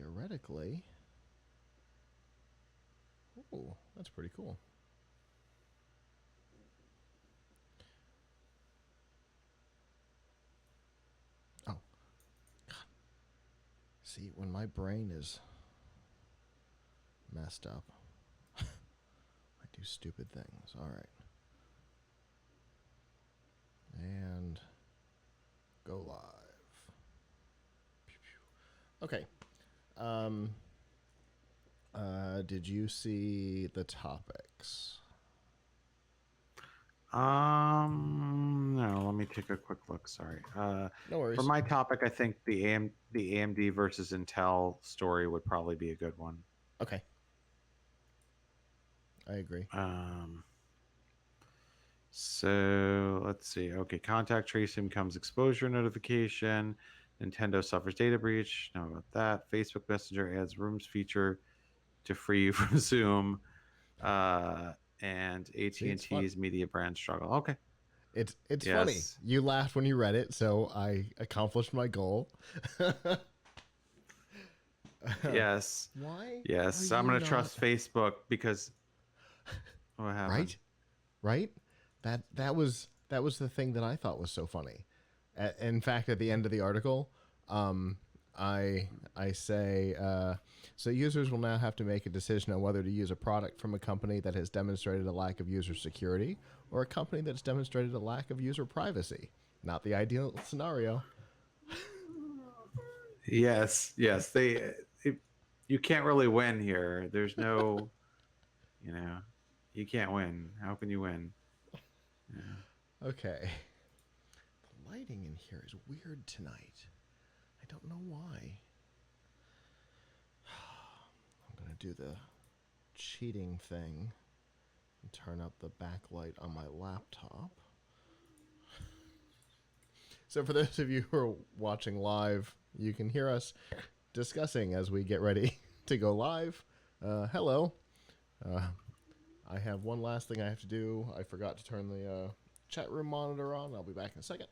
theoretically... Ooh, that's pretty cool. Oh. God. See, when my brain is messed up, I do stupid things. All right. And go live. Okay. Did you see the topics? No, let me take a quick look. Sorry. No worries. For my topic, I think the AMD versus Intel story would probably be a good one. Okay. I agree. So let's see. Okay, contact tracing becomes exposure notification. Nintendo suffers data breach. Know about that. Facebook Messenger adds rooms feature to free you from Zoom. And See, it's fun. AT&T's media brand struggle. Okay. It's funny. Yes. You laughed when you read it, so I accomplished my goal. Yes. Why? Yes. Are I'm you going to not trust Facebook because what happened? right? Right? That was the thing that I thought was so funny. In fact, at the end of the article, I say so users will now have to make a decision on whether to use a product from a company that has demonstrated a lack of user security or a company that's demonstrated a lack of user privacy. Not the ideal scenario. Yes. Yes. You can't really win here. There's no, you know, you can't win. How can you win? Yeah. Okay. The lighting in here is weird tonight. I don't know why. I'm going to do the cheating thing and turn up the backlight on my laptop. So for those of you who are watching live, you can hear us discussing as we get ready to go live. Hello. I have one last thing I have to do. I forgot to turn the chat room monitor on. I'll be back in a second.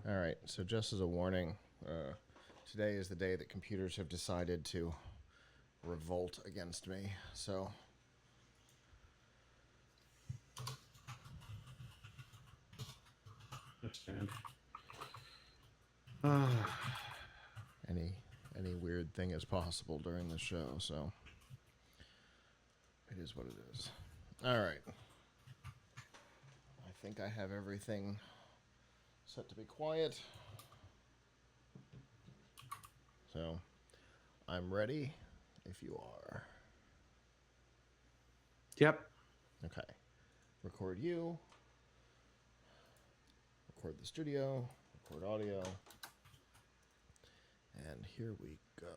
All right, so just as a warning, today is the day that computers have decided to revolt against me. So Understand. any weird thing is possible during the show, so it is what it is. All right. I think I have everything set to be quiet. So I'm ready if you are. Yep. Okay. Record you. Record the studio. Record audio. And here we go.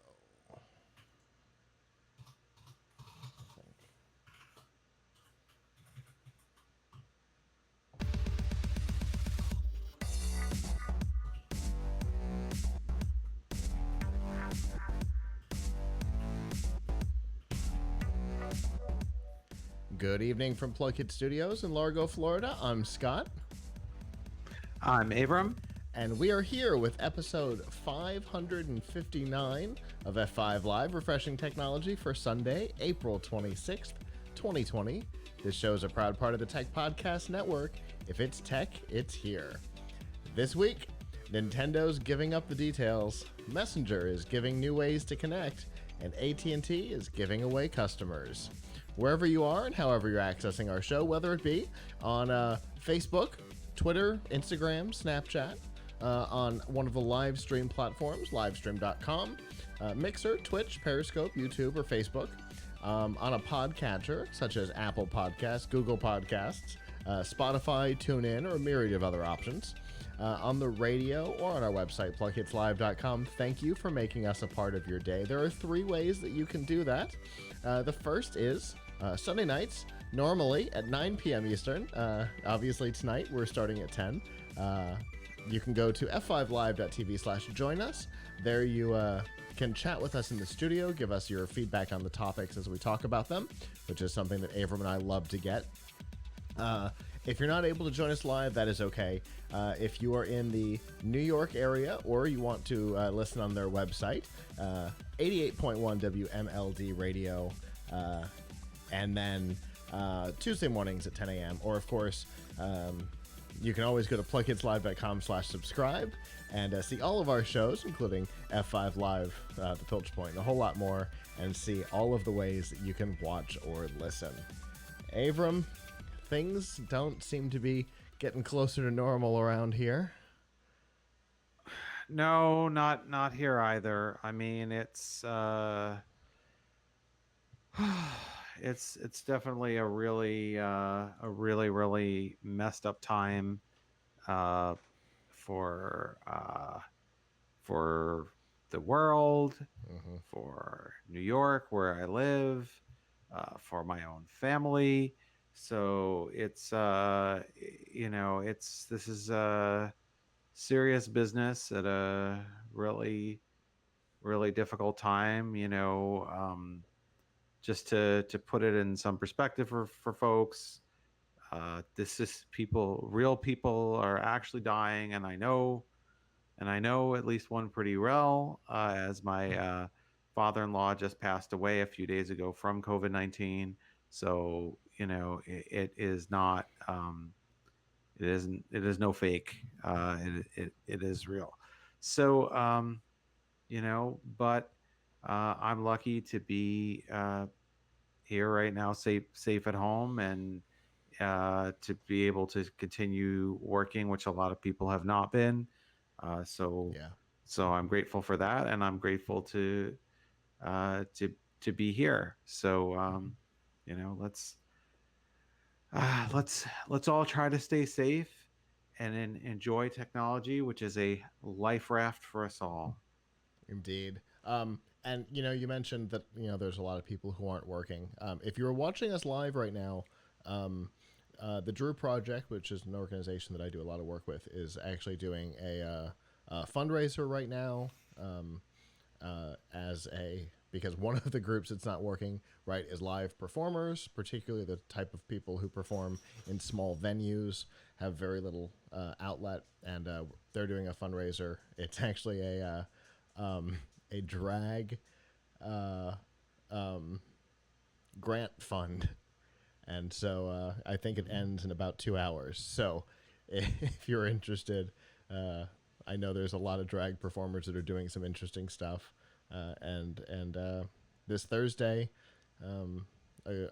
Good evening from Plug Hit Studios in Largo, Florida. I'm Scott. I'm Abram. And we are here with episode 559 of F5 Live, Refreshing Technology for Sunday, April 26th, 2020. This show is a proud part of the Tech Podcast Network. If it's tech, it's here. This week, Nintendo's giving up the details, Messenger is giving new ways to connect, and AT&T is giving away customers. Wherever you are and however you're accessing our show, whether it be on Facebook, Twitter, Instagram, Snapchat, on one of the live stream platforms, livestream.com, Mixer, Twitch, Periscope, YouTube, or Facebook, on a podcatcher such as Apple Podcasts, Google Podcasts, Spotify, TuneIn, or a myriad of other options, on the radio or on our website, plughitslive.com. Thank you for making us a part of your day. There are 3 ways that you can do that. The first is Sunday nights, normally at 9 p.m. Eastern. Obviously, tonight we're starting at 10. You can go to f5live.tv/join us. There you can chat with us in the studio, give us your feedback on the topics as we talk about them, which is something that Avram and I love to get. If you're not able to join us live, that is okay. If you are in the New York area or you want to listen on their website, 88.1 WMLD radio, and then Tuesday mornings at 10 a.m. Or, of course, you can always go to plughitslive.com/subscribe and see all of our shows, including F5 Live, The Pilch Point, and a whole lot more, and see all of the ways that you can watch or listen. Avram, things don't seem to be getting closer to normal around here. No, not here either. I mean, it's definitely a really messed up time uh, for for the world, Mm-hmm. for New York, where I live, for my own family. So it's this is serious business at a really difficult time. Just to put it in some perspective for folks, this is real people are actually dying, and I know at least one pretty well, as my father-in-law just passed away a few days ago from COVID-19. So it is not it is no fake. It is real. So but I'm lucky to be here right now, safe at home, and to be able to continue working, which a lot of people have not been. Uh, so Yeah. so I'm grateful for that, and I'm grateful to uh, to to be here. So let's let's all try to stay safe and enjoy technology, which is a life raft for us all. Indeed. And you mentioned that there's a lot of people who aren't working. If you're watching us live right now, um, the Drew Project, which is an organization that I do a lot of work with, is actually doing a fundraiser right now. As a because one of the groups that's not working right is live performers, particularly the type of people who perform in small venues, have very little outlet, and they're doing a fundraiser. It's actually a drag uh, um, grant fund, and so I think it ends in about 2 hours. So if you're interested, I know there's a lot of drag performers that are doing some interesting stuff, and this Thursday,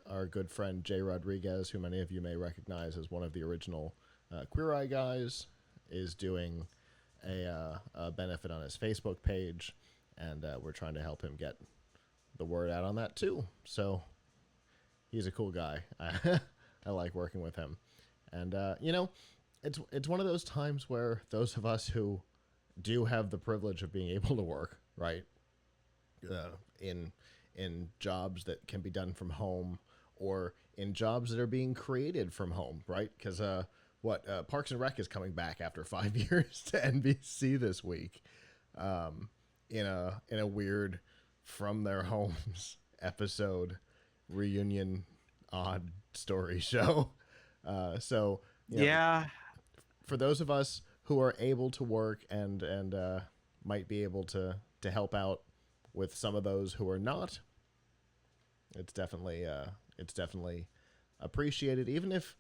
our good friend Jay Rodriguez, who many of you may recognize as one of the original Queer Eye guys, is doing a benefit on his Facebook page, and we're trying to help him get the word out on that too. So he's a cool guy. I like working with him, and it's one of those times where those of us who do have the privilege of being able to work, right, in jobs that can be done from home, or in jobs that are being created from home, right? Because Parks and Rec is coming back after 5 years to NBC this week, in a weird from their homes episode reunion odd story show. So Yeah. for those of us who are able to work and might be able to help out with some of those who are not, it's definitely it's definitely appreciated. Even if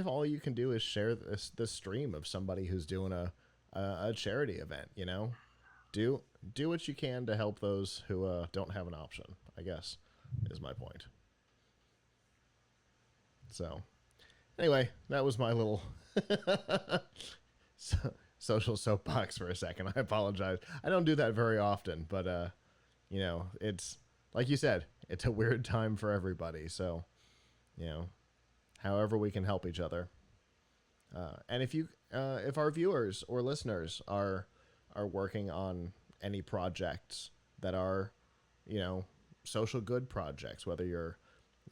all you can do is share this stream of somebody who's doing a charity event, do do what you can to help those who don't have an option. I guess is my point. So anyway, that was my little so, social soapbox for a second. I apologize. I don't do that very often, but it's like you said, it's a weird time for everybody. So you know, however we can help each other. And if our viewers or listeners are working on any projects that are, you know, social good projects, whether you're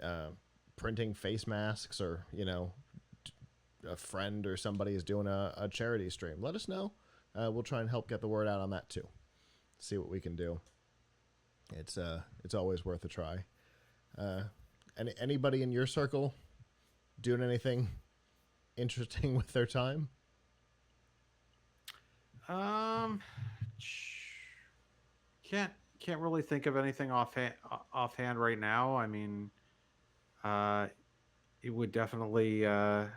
uh, printing face masks or a friend or somebody is doing a charity stream, let us know. We'll try and help get the word out on that too. See what we can do. It's always worth a try. Anybody in your circle doing anything interesting with their time? Um, can't can't really think of anything offhand right now. I mean, uh, it would definitely. I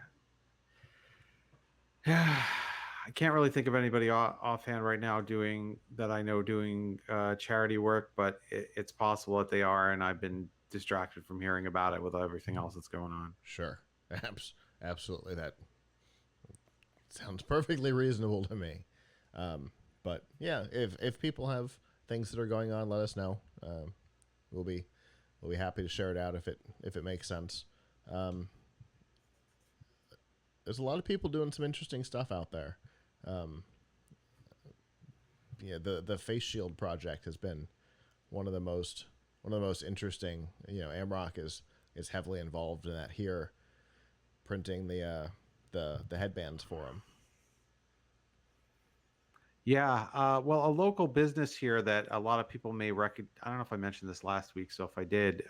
can't really think of anybody offhand right now doing that I know doing charity work, but it's possible that they are, and I've been distracted from hearing about it with everything else that's going on. Sure. Absolutely. That sounds perfectly reasonable to me. But yeah, if people have things that are going on, let us know. We'll be we'll be happy to share it out if it makes sense. Um, there's a lot of people doing some interesting stuff out there. Um, yeah, the face shield project has been one of the most one of the most interesting. Amrock is heavily involved in that here, printing the headbands for them. Yeah, well, a local business here that a lot of people may recognize. I don't know if I mentioned this last week, so if I did,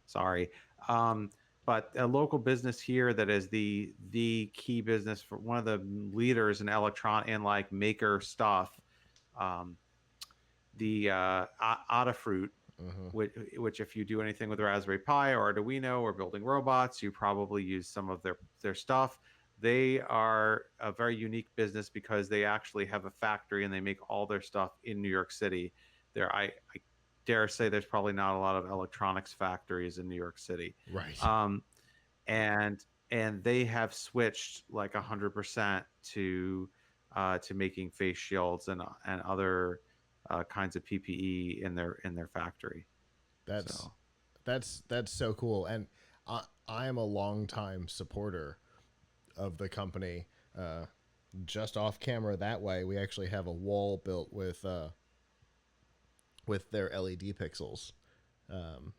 sorry. Um, but a local business here that is the key business for one of the leaders in electron and like maker stuff. Um, the Adafruit, Mm-hmm. which if you do anything with Raspberry Pi or Arduino or building robots, you probably use some of their stuff. They are a very unique business because they actually have a factory and they make all their stuff in New York City. I dare say there's probably not a lot of electronics factories in New York City, Right. um, and and they have switched like 100% to making face shields and other kinds of PPE in their factory. That's So that's so cool, and I am a longtime supporter of the company. Uh, just off camera that way, we actually have a wall built with their LED pixels. Um,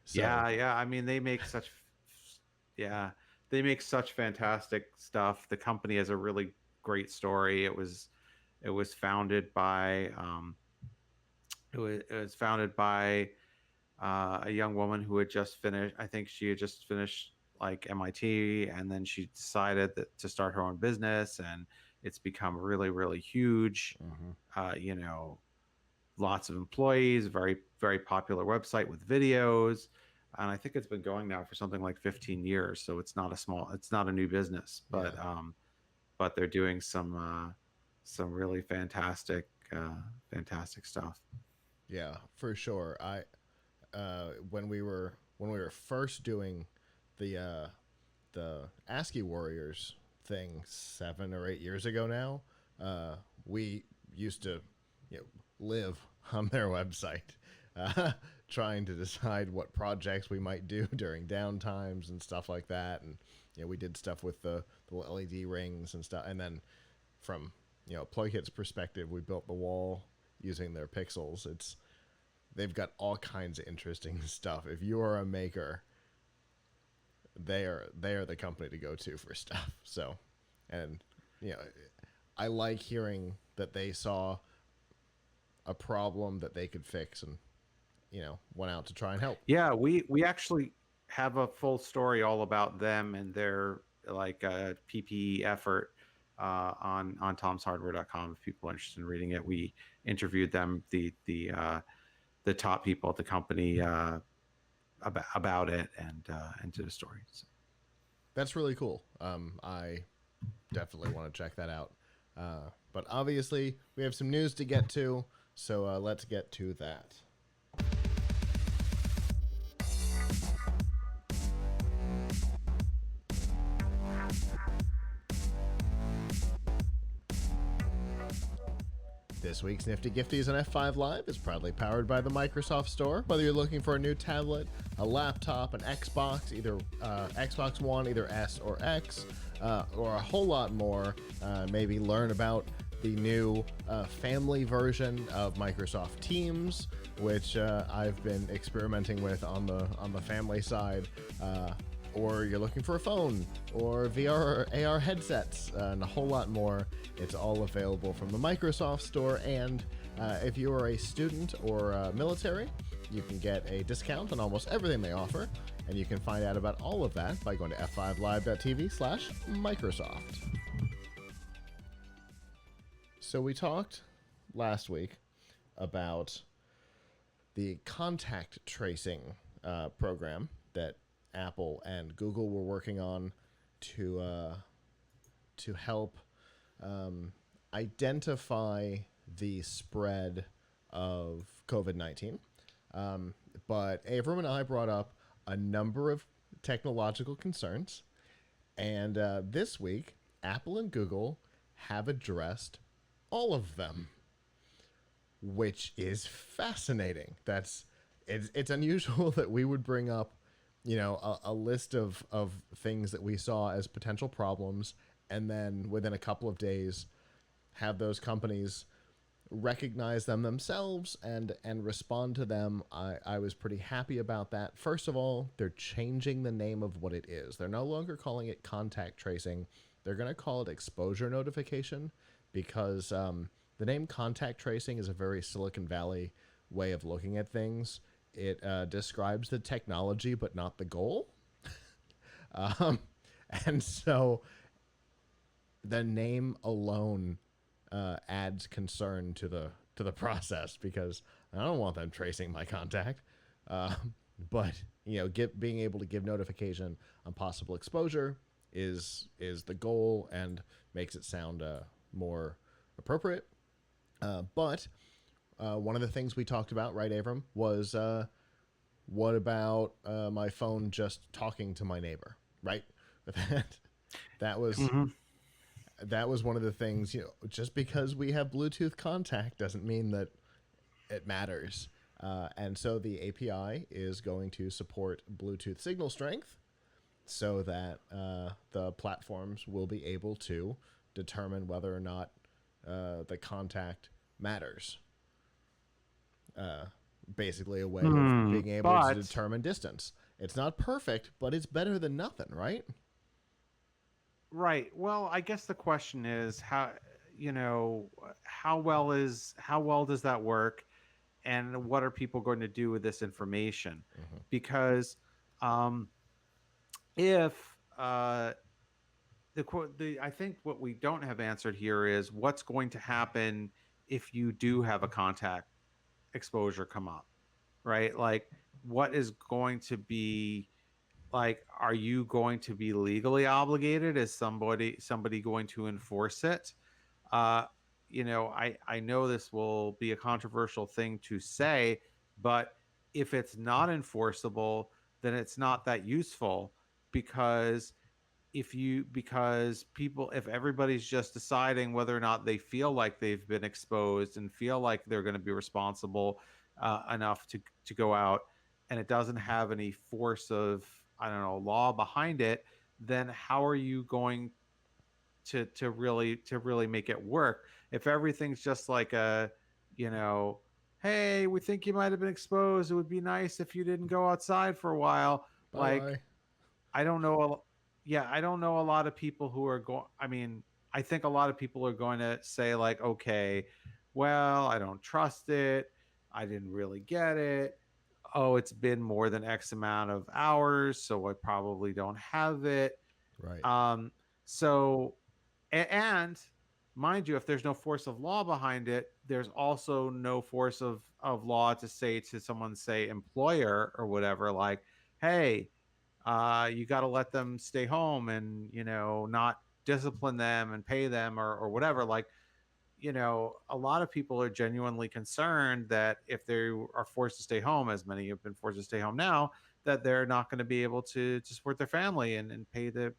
so yeah, yeah. I mean, yeah, they make such fantastic stuff. The company has a really great story. It was founded by it was founded by a young woman who had just finished. I think she had just finished like MIT, and then she decided to start her own business, and it's become really, really huge. mhm. You know, lots of employees, very popular website with videos, and I think it's been going now for something like 15 years. So it's not a new business, Yeah, but they're doing some really fantastic stuff. yeah, for sure. I when we were first doing the the ASCII Warriors thing 7 or 8 years ago now, we used to you know, live on their website, uh, trying to decide what projects we might do during downtimes and stuff like that. And we did stuff with the LED rings and stuff. And then from Plugkit's perspective, we built the wall using their pixels. They've got all kinds of interesting stuff. If you are a maker, they are the company to go to for stuff. So, and you know, I like hearing that they saw a problem that they could fix and went out to try and help. Yeah, we actually have a full story all about them and their like PPE effort. on tomshardware.com if people are interested in reading it. We interviewed them, the top people at the company, about it, and did a story. So. That's really cool. I definitely want to check that out. But obviously, we have some news to get to, so let's get to that. This week's Nifty Gifties on F5 Live is proudly powered by the Microsoft Store. Whether you're looking for a new tablet, a laptop, an Xbox, either Xbox One, either S or X, or a whole lot more, maybe learn about the new family version of Microsoft Teams, which I've been experimenting with on the family side. Or you're looking for a phone, or VR or AR headsets, and a whole lot more. It's all available from the Microsoft Store, and if you are a student or military, you can get a discount on almost everything they offer, and you can find out about all of that by going to f5live.tv/Microsoft. So we talked last week about the contact tracing program that Apple and Google were working on to help identify the spread of COVID-19. But Avram and I brought up a number of technological concerns, and this week, Apple and Google have addressed all of them, which is fascinating. It's unusual that we would bring up, a list of things that we saw as potential problems, and then within a couple of days have those companies recognize them themselves and respond to them. I was pretty happy about that. First of all, they're changing the name of what it is. They're no longer calling it contact tracing. They're going to call it exposure notification, because the name contact tracing is a very Silicon Valley way of looking at things. It describes the technology but not the goal. um, and so the name alone adds concern to the process, because I don't want them tracing my contact. Uh, but being able to give notification on possible exposure is the goal, and makes it sound more appropriate. But one of the things we talked about, right, Avram, was what about my phone just talking to my neighbor, right? that was Mm-hmm. that was one of the things. Just because we have Bluetooth contact doesn't mean that it matters. And so the API is going to support Bluetooth signal strength, so that the platforms will be able to determine whether or not the contact matters. Basically, a way of being able to But determine distance. It's not perfect, but it's better than nothing, right? right. Well, I guess the question is how well does that work, and what are people going to do with this information? Mm-hmm. Because um, if the I think what we don't have answered here is what's going to happen if you do have a contact exposure come up, right? Like, what is going to be, like, are you going to be legally obligated? Is somebody going to enforce it? uh I know this will be a controversial thing to say, but if it's not enforceable, then it's not that useful, because if everybody's just deciding whether or not they feel like they've been exposed and feel like they're going to be responsible enough to go out, and it doesn't have any force of, I don't know, law behind it, then how are you going to really make it work if everything's just like a, you know hey, we think you might have been exposed, it would be nice if you didn't go outside for a while. Bye Like, bye. I don't know. Yeah, I don't know a lot of people who are going. I mean, I think a lot of people are going to say, like, okay, well, I don't trust it. I didn't really get it. Oh, it's been more than X amount of hours, so I probably don't have it. Right. So And mind you, if there's no force of law behind it, there's also no force of law to say to someone, say employer or whatever, like, hey, you got to let them stay home and not discipline them and pay them or whatever. Like, a lot of people are genuinely concerned that if they are forced to stay home, as many have been forced to stay home now, that they're not going to be able to support their family and pay the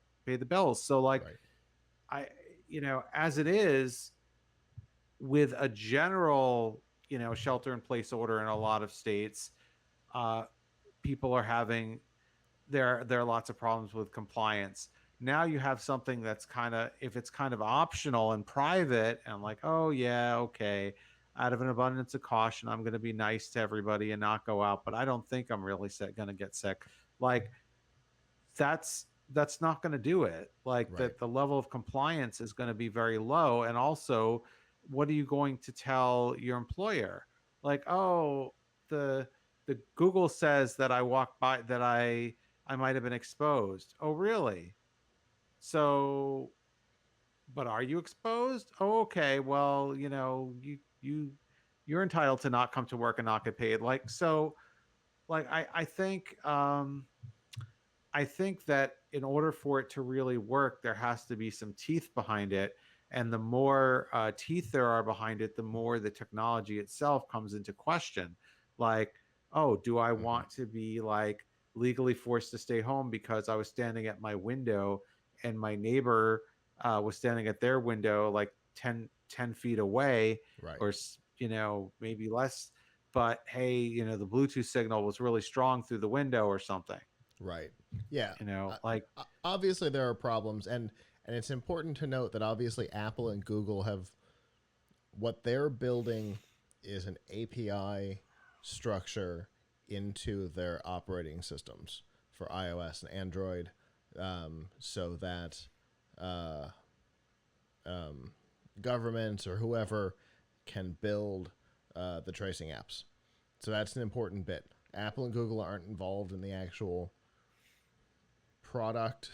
bills. So like, Right. I, as it is, with a general, shelter in place order in a lot of states, uh, people are having there are lots of problems with compliance. Now you have something that's kind of, if it's kind of optional and private and like, oh yeah, okay, out of an abundance of caution, I'm going to be nice to everybody and not go out, but I don't think I'm really going to get sick. Like, that's not going to do it. Like, Right. that the level of compliance is going to be very low. And also, what are you going to tell your employer? Like, oh, the the Google says that I walked by, that I might have been exposed. Oh, really? So, but are you exposed? Oh, okay. Well, you're entitled to not come to work and not get paid. Like, so, like, I think that in order for it to really work, there has to be some teeth behind it. And the more teeth there are behind it, the more the technology itself comes into question. Like, oh, do I Hmm. want to be like legally forced to stay home because I was standing at my window and my neighbor was standing at their window like ten feet away, Right. or, maybe less. But hey, the Bluetooth signal was really strong through the window or something, Right. Yeah. like, Obviously, there are problems, and it's important to note that obviously Apple and Google have what they're building is an API structure into their operating systems for iOS and Android, so that uh, um, governments or whoever can build the tracing apps. So that's an important bit. Apple and Google aren't involved in the actual product,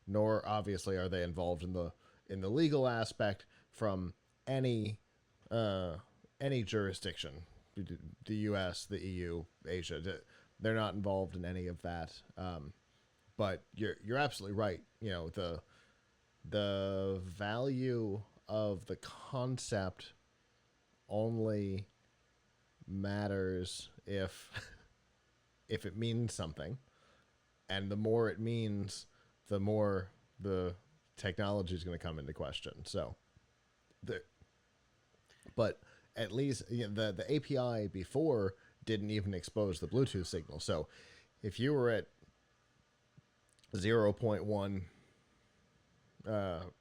nor obviously are they involved in the legal aspect from any uh, any jurisdiction, the U.S., the EU, Asia. They're not involved in any of that. But you're absolutely right. The value of the concept only matters if it means something, and the more it means, the more the technology is going to come into question. So, the, but at least the API before didn't even expose the Bluetooth signal. So, if you were at 0.1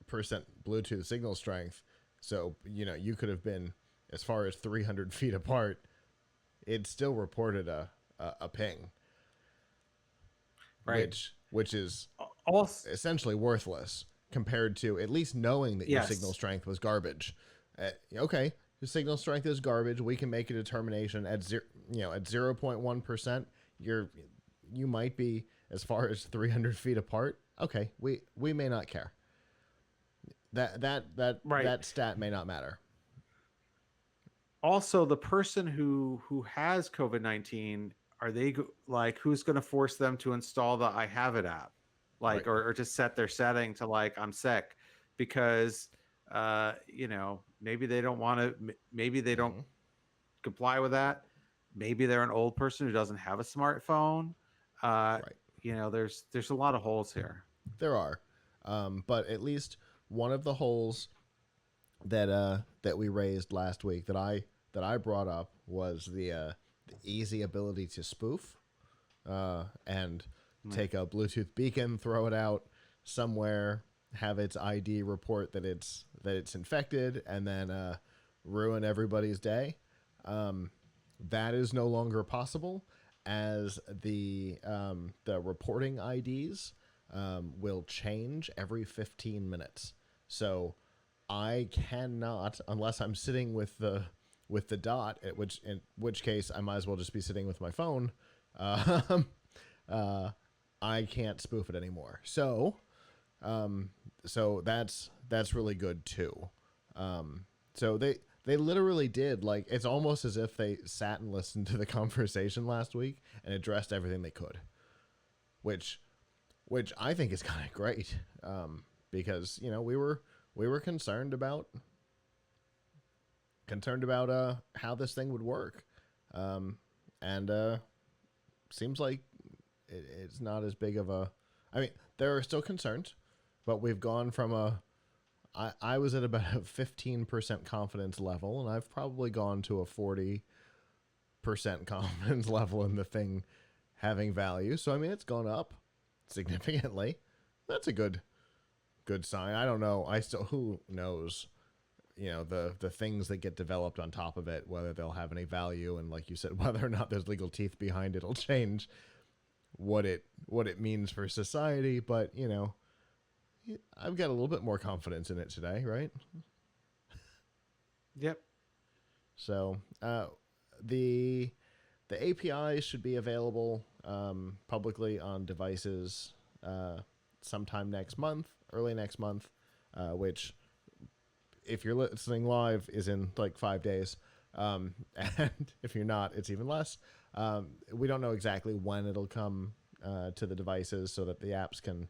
percent Bluetooth signal strength, so you could have been as far as 300 feet apart. It still reported a ping, right. which is Also, essentially worthless compared to at least knowing that your signal yes, strength was garbage. Okay, your signal strength is garbage. We can make a determination at at 0.1%. You might be as far as 300 feet apart. Okay, we may not care. right. That stat may not matter. Also, the person who has COVID-19, are they like, who's going to force them to install the I Have It app, like, Right. or to set their setting to like I'm sick, because maybe they don't want to, maybe they don't Mm-hmm. comply with that. Maybe they're an old person who doesn't have a smartphone. uh Right. there's a lot of holes here. There are, but at least one of the holes that we raised last week that I brought up was the easy ability to spoof and Mm. take a Bluetooth beacon, throw it out somewhere, have its ID report that it's infected, and then ruin everybody's day. Um, that is no longer possible, as the reporting IDs will change every 15 minutes. So I cannot, unless I'm sitting with the dot, in which case I might as well just be sitting with my phone. Um, uh, I can't spoof it anymore. So that's that's really good too. So they literally did, like, it's almost as if they sat and listened to the conversation last week and addressed everything they could, which I think is kind of great, because we were concerned about how this thing would work, and seems like it's not as big of a. I mean, there are still concerns, but we've gone from I was at about a 15% confidence level, and I've probably gone to a 40% confidence level in the thing having value. So I mean, it's gone up significantly. That's a good sign. I don't know. I still, who knows? The things that get developed on top of it, whether they'll have any value, and like you said, whether or not there's legal teeth behind it, will change what it means for society. But I've got a little bit more confidence in it today, right? Yep. So the APIs should be available publicly on devices sometime next month, early next month, which, if you're listening live, is in like 5 days. And if you're not, it's even less. We don't know exactly when it'll come to the devices so that the apps can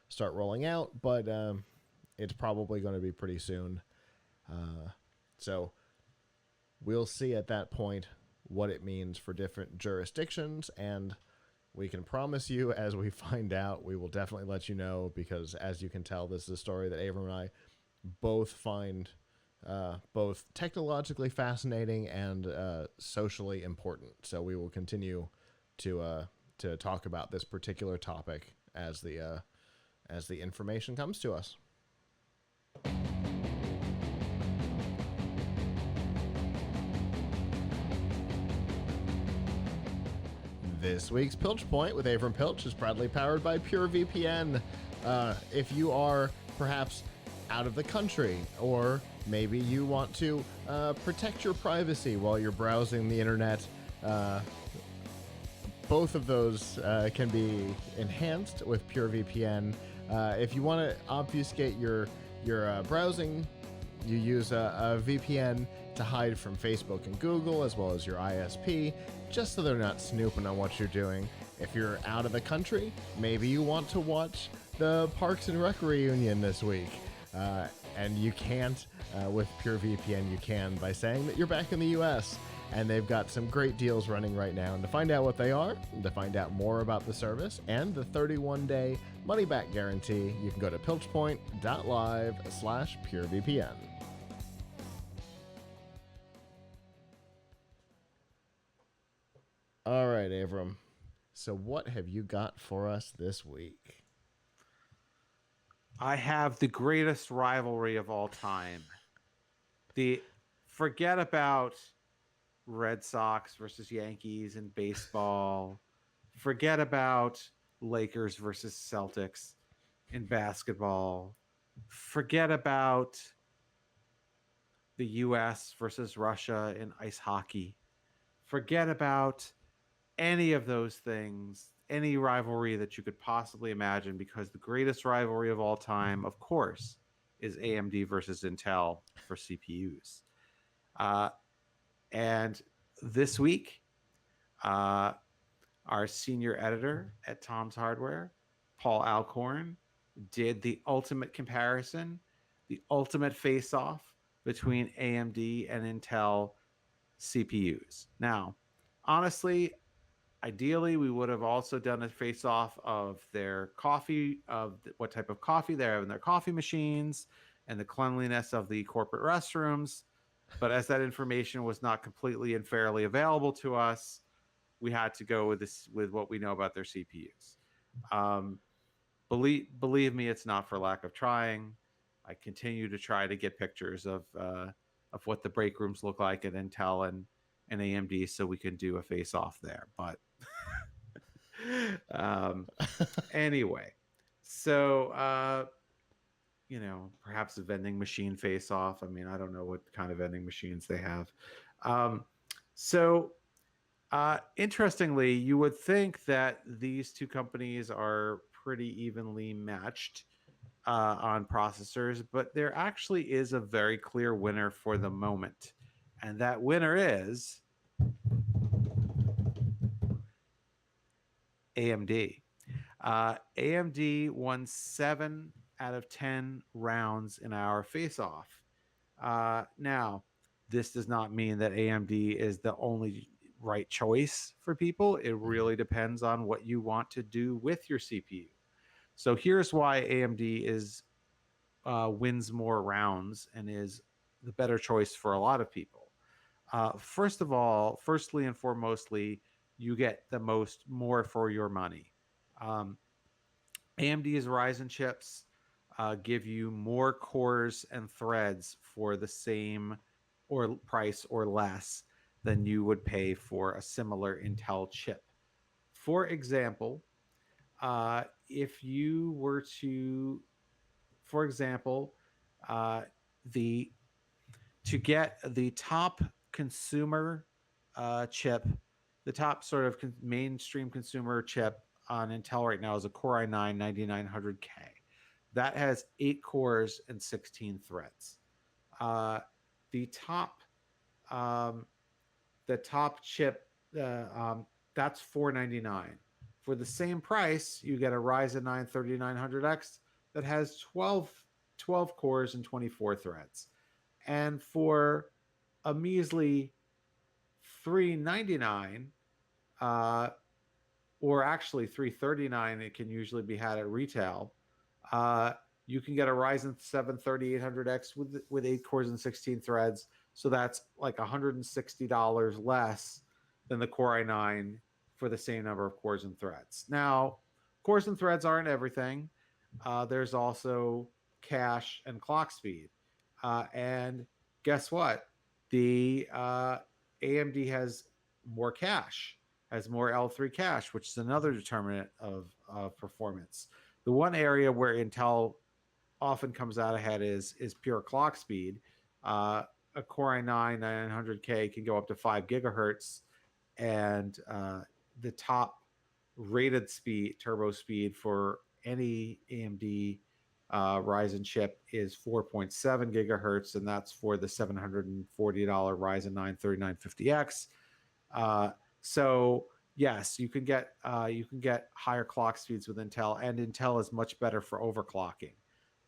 start rolling out, but it's probably going to be pretty soon. So we'll see at that point what it means for different jurisdictions, and we can promise you, as we find out, we will definitely let you know, because as you can tell, this is a story that Abram and I both find both technologically fascinating and socially important. So we will continue to talk about this particular topic as the information comes to us. This week's Pilch Point with Avram Pilch is proudly powered by PureVPN. If you are perhaps out of the country, or maybe you want to protect your privacy while you're browsing the internet, both of those can be enhanced with PureVPN. If you want to obfuscate your browsing, you use a VPN to hide from Facebook and Google, as well as your ISP, just so they're not snooping on what you're doing. If you're out of the country, maybe you want to watch the Parks and Rec reunion this week, and you can't with PureVPN. You can by saying that you're back in the US, and they've got some great deals running right now. And to find out what they are, to find out more about the service and the 31-day money-back guarantee, you can go to pilchpoint.live/PureVPN. All right, Avram. So what have you got for us this week? I have the greatest rivalry of all time. Forget about Red Sox versus Yankees in baseball. Forget about Lakers versus Celtics in basketball. Forget about the US versus Russia in ice hockey. Forget about any of those things, any rivalry that you could possibly imagine, because the greatest rivalry of all time, of course, is AMD versus Intel for CPUs. And this week, our senior editor at Tom's Hardware, Paul Alcorn, did the ultimate comparison, the ultimate face-off between AMD and Intel CPUs. Now, honestly, ideally, we would have also done a face-off of their coffee, of what type of coffee they have in their coffee machines, and the cleanliness of the corporate restrooms. But as that information was not completely and fairly available to us, we had to go with what we know about their CPUs. Believe me, it's not for lack of trying. I continue to try to get pictures of what the break rooms look like at Intel and AMD, so we can do a face-off there. But anyway, so perhaps a vending machine face-off. I mean, I don't know what kind of vending machines they have. Interestingly, you would think that these two companies are pretty evenly matched on processors, but there actually is a very clear winner for the moment. And that winner is AMD. AMD won 7 out of 10 rounds in our face off. Now, this does not mean that AMD is the only right choice for people. It really depends on what you want to do with your CPU. So here's why AMD is wins more rounds and is the better choice for a lot of people. First of all, firstly and foremostly, you get the most more for your money. Um, AMD's Ryzen chips give you more cores and threads for the same or price or less than you would pay for a similar Intel chip. For example, if you were to, for example, uh, the to get the top consumer chip, the top sort of mainstream consumer chip on Intel right now is a Core i9 9900K. That has 8 cores and 16 threads. Uh, the top um, the top chip that's 499. For the same price, you get a Ryzen 9 3900X that has 12 cores and 24 threads. And for a measly 399, uh, or actually 339, it can usually be had at retail. Uh, you can get a Ryzen 7 3800X with 8 cores and 16 threads. So that's like $160 less than the Core i9 for the same number of cores and threads. Now, cores and threads aren't everything. There's also cache and clock speed. And guess what? The AMD has more cache, has more L3 cache, which is another determinant of performance. The one area where Intel often comes out ahead is pure clock speed. A Core i9 900K can go up to 5 gigahertz, and the top rated speed, turbo speed for any AMD Ryzen chip is 4.7 gigahertz, and that's for the $740 Ryzen 9 3950X. Uh, so yes, you can get higher clock speeds with Intel, and Intel is much better for overclocking,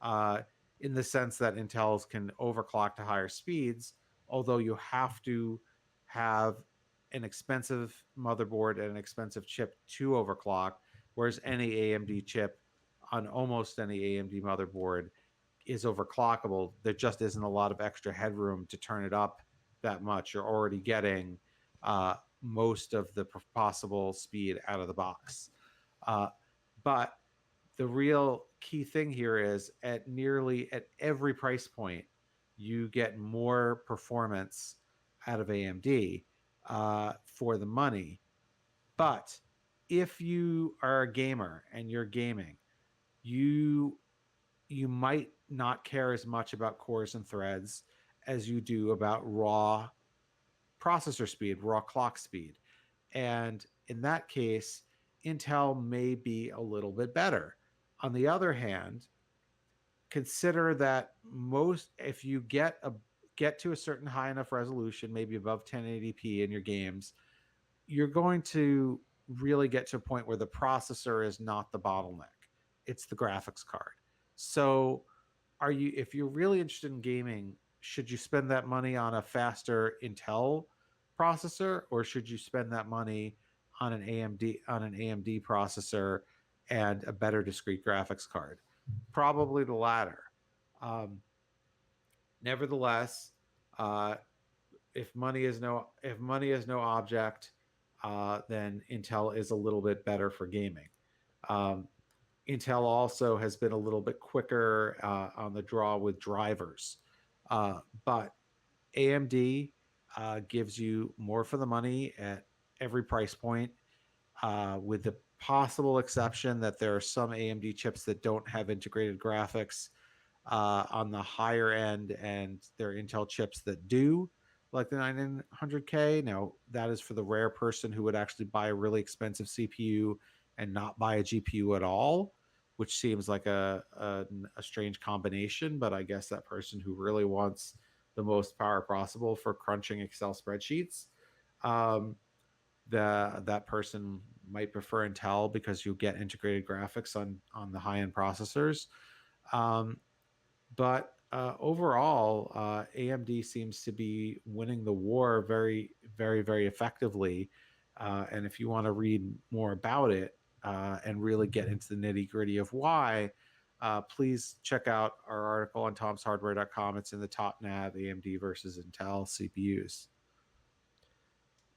uh, in the sense that Intels can overclock to higher speeds, although you have to have an expensive motherboard and an expensive chip to overclock, whereas any AMD chip on almost any AMD motherboard is overclockable. There just isn't a lot of extra headroom to turn it up that much. You're already getting most of the possible speed out of the box. Uh, but the real key thing here is at every price point, you get more performance out of AMD for the money. But if you are a gamer and you're gaming, you you might not care as much about cores and threads as you do about raw processor speed, raw clock speed. And in that case, Intel may be a little bit better. On the other hand, consider that most if you get to a certain high enough resolution, maybe above 1080p in your games, you're going to really get to a point where the processor is not the bottleneck. It's the graphics card. So are you if you're really interested in gaming, should you spend that money on a faster Intel processor, or should you spend that money on an AMD processor and a better discrete graphics card? Probably the latter. Um, Nevertheless, uh, if money is no object, then Intel is a little bit better for gaming. Um, Intel also has been a little bit quicker on the draw with drivers, but AMD gives you more for the money at every price point, with the possible exception that there are some AMD chips that don't have integrated graphics on the higher end, and there are Intel chips that do, like the 900K. Now, that is for the rare person who would actually buy a really expensive CPU and not buy a GPU at all. which seems like a strange combination. But I guess that person who really wants the most power possible for crunching Excel spreadsheets, um, that person might prefer Intel because you get integrated graphics on the high end processors. Um, but overall, AMD seems to be winning the war very, very, very effectively. And if you want to read more about it and really get into the nitty gritty of why, please check out our article on tomshardware.com. It's in the top nav, AMD versus Intel CPUs.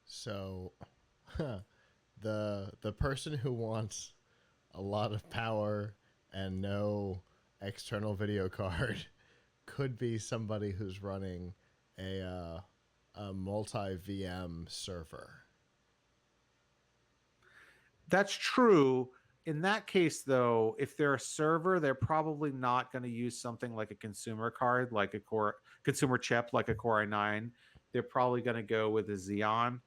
So, the person who wants a lot of power and no external video card could be somebody who's running a multi VM server. That's true. In that case, though, if they're a server, they're probably not going to use something like a consumer card, like a core consumer chip, like a Core i9. They're probably going to go with a Xeon,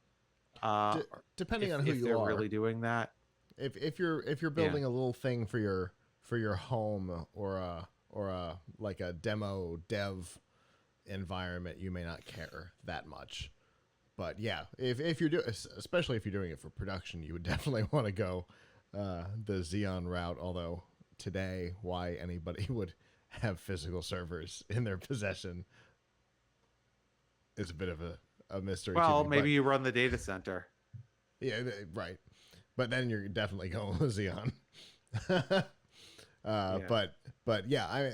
D- depending on who if you they're are, really doing that. if you're Yeah, building a little thing for your home or a like a demo dev environment, you may not care that much. But yeah, if you're doing, especially if you're doing it for production, you would definitely want to go the Xeon route. Although today, why anybody would have physical servers in their possession is a bit of a mystery to well, me. maybe But you run the data center. yeah, right. But then you're definitely going with Xeon. Yeah. But yeah,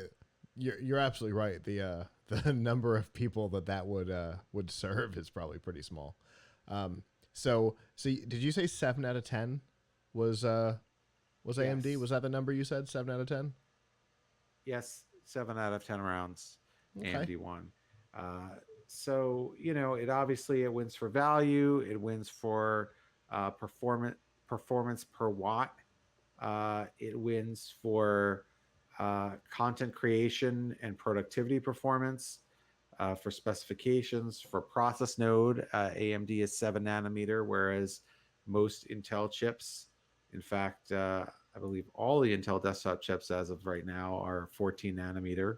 you're absolutely right. The number of people that would serve is probably pretty small. So did you say 7 out of 10 was was AMD? Yes. Was that the number you said? 7 out of 10. Yes. 7 out of 10 rounds, Okay. AMD won. Uh, so it obviously it wins for value. It wins for performance per watt. It wins for content creation and productivity performance. For specifications for process node, AMD is 7 nanometer, whereas most Intel chips, in fact, I believe all the Intel desktop chips as of right now are 14 nanometer.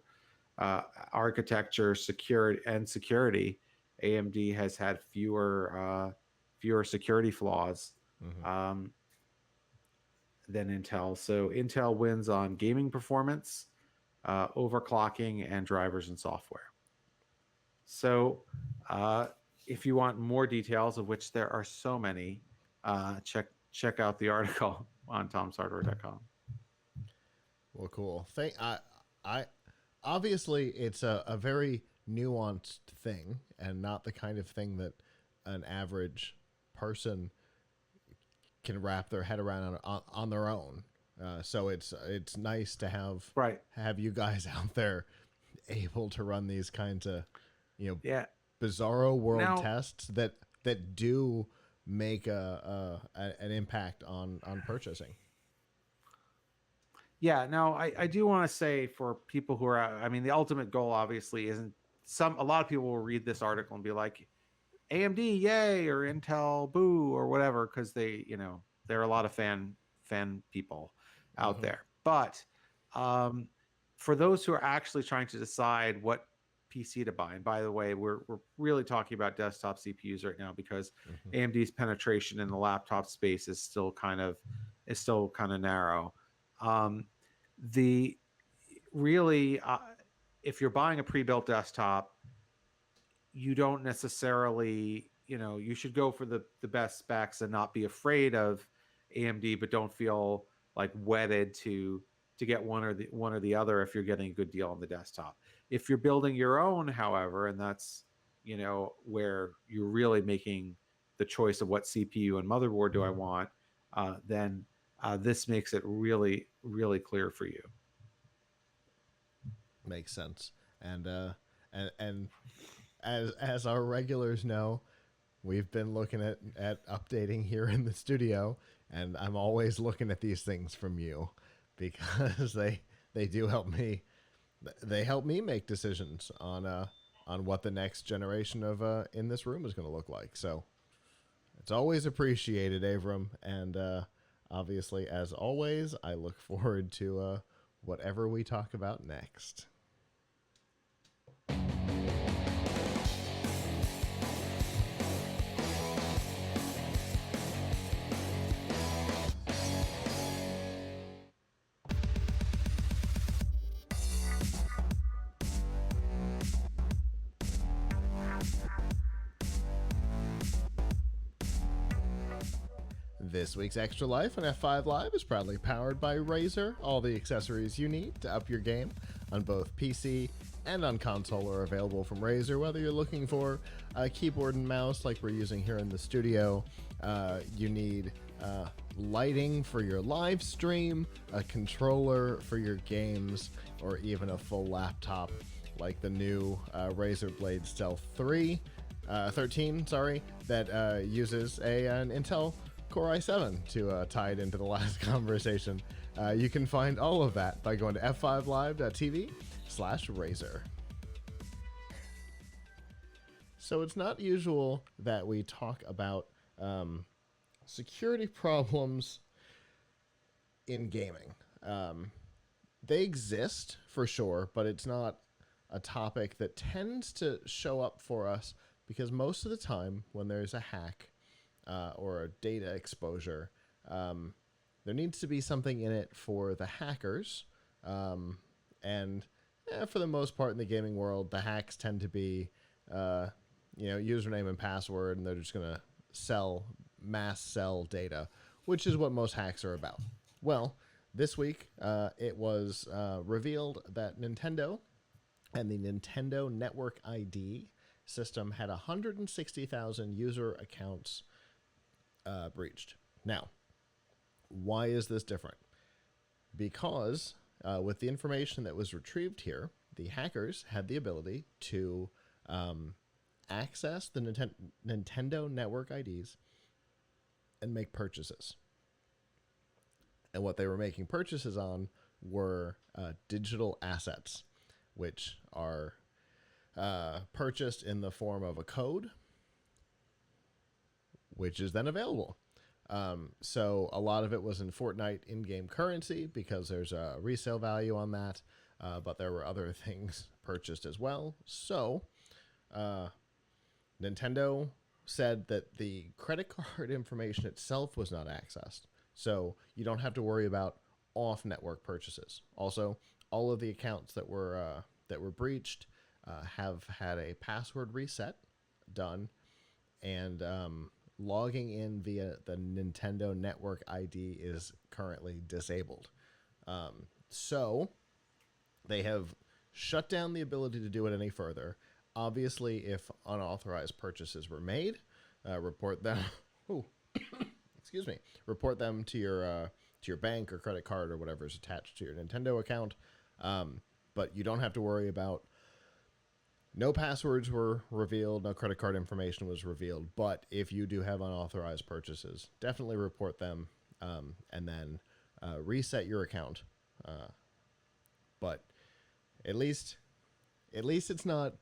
Architecture, security, AMD has had fewer security flaws Mm-hmm. um, than Intel. So Intel wins on gaming performance, overclocking, and drivers and software. So, uh, if you want more details, of which there are so many, check out the article on tomshardware.com. Well, cool. I obviously it's a very nuanced thing and not the kind of thing that an average person can wrap their head around on their own. So it's nice to Right. have you guys out there able to run these kinds of you know Yeah. bizarro world Now, tests that do make an impact on purchasing. yeah. Now, I do want to say for people who are, I mean, the ultimate goal obviously isn't a lot of people will read this article and be like, AMD, yay, or Intel, boo, or whatever, because there are a lot of fan people out Mm-hmm. there. But um, for those who are actually trying to decide what PC to buy, and by the way, we're really talking about desktop CPUs right now because Mm-hmm. AMD's penetration in the laptop space is still kind of narrow. Um, the really, if you're buying a pre-built desktop, you don't necessarily, you should go for the best specs and not be afraid of AMD, but don't feel like wedded to get one or the other if you're getting a good deal on the desktop. If you're building your own, however, and that's where you're really making the choice of what CPU and motherboard do I want, then this makes it really, really clear for you. Makes sense. And as our regulars know, we've been looking at updating here in the studio, and I'm always looking at these things from you because they do help me. They help me make decisions on what the next generation of in this room is going to look like. So it's always appreciated, Avram, and Obviously, as always, I look forward to whatever we talk about next. This week's Extra Life on F5 Live is proudly powered by Razer. All the accessories you need to up your game on both PC and on console are available from Razer. Whether you're looking for a keyboard and mouse like we're using here in the studio, you need lighting for your live stream, a controller for your games, or even a full laptop like the new Razer Blade Stealth 13, that uses an Intel Core i7 to tie it into the last conversation. You can find all of that by going to f5live.tv/Razer. So it's not usual that we talk about security problems in gaming. They exist for sure, but it's not a topic that tends to show up for us because most of the time when there's a hack or a data exposure, there needs to be something in it for the hackers. And for the most part in the gaming world, the hacks tend to be, username and password, and they're just going to mass sell data, which is what most hacks are about. Well, this week it was revealed that Nintendo and the Nintendo Network ID system had 160,000 user accounts breached. Now, why is this different? Because with the information that was retrieved here, the hackers had the ability to access the Nintendo Network IDs and make purchases. And what they were making purchases on were digital assets, which are purchased in the form of a code, which is then available. So a lot of it was in Fortnite in-game currency because there's a resale value on that, but there were other things purchased as well. So Nintendo said that the credit card information itself was not accessed. So you don't have to worry about off-network purchases. Also, all of the accounts that were breached have had a password reset done, and logging in via the Nintendo Network ID is currently disabled. So they have shut down the ability to do it any further. Obviously, if unauthorized purchases were made, report them. Excuse me. Report them to your bank or credit card or whatever is attached to your Nintendo account. But you don't have to worry about. No passwords were revealed, no credit card information was revealed, but if you do have unauthorized purchases, definitely report them and then reset your account. But at least it's not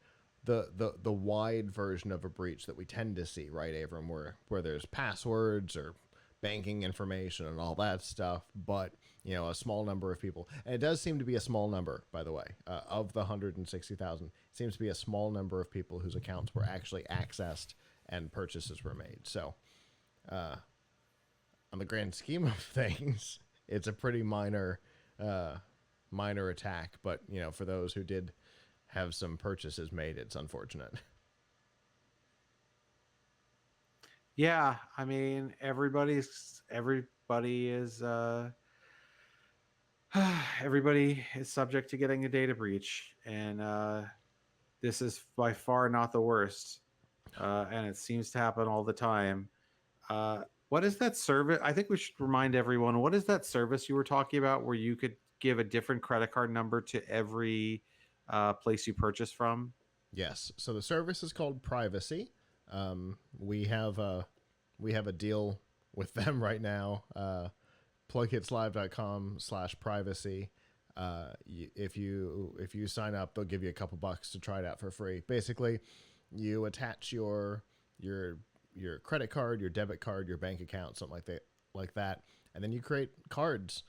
the wide version of a breach that we tend to see, right, Avram, where there's passwords or banking information and all that stuff, but a small number of people, and it does seem to be a small number, by the way, of the 160,000. It seems to be a small number of people whose accounts were actually accessed and purchases were made. So, on the grand scheme of things, it's a pretty minor attack. But for those who did have some purchases made, it's unfortunate. Yeah, I mean everybody is everybody is subject to getting a data breach, and this is by far not the worst, and it seems to happen all the time. What is that service? I think we should remind everyone, what is that service you were talking about where you could give a different credit card number to every place you purchase from? Yes. So the service is called Privacy. We have a deal with them right now. Plughitslive.com/privacy. If you sign up, they'll give you a couple bucks to try it out for free. Basically, you attach your credit card, your debit card, your bank account, something like that, and then you create cards.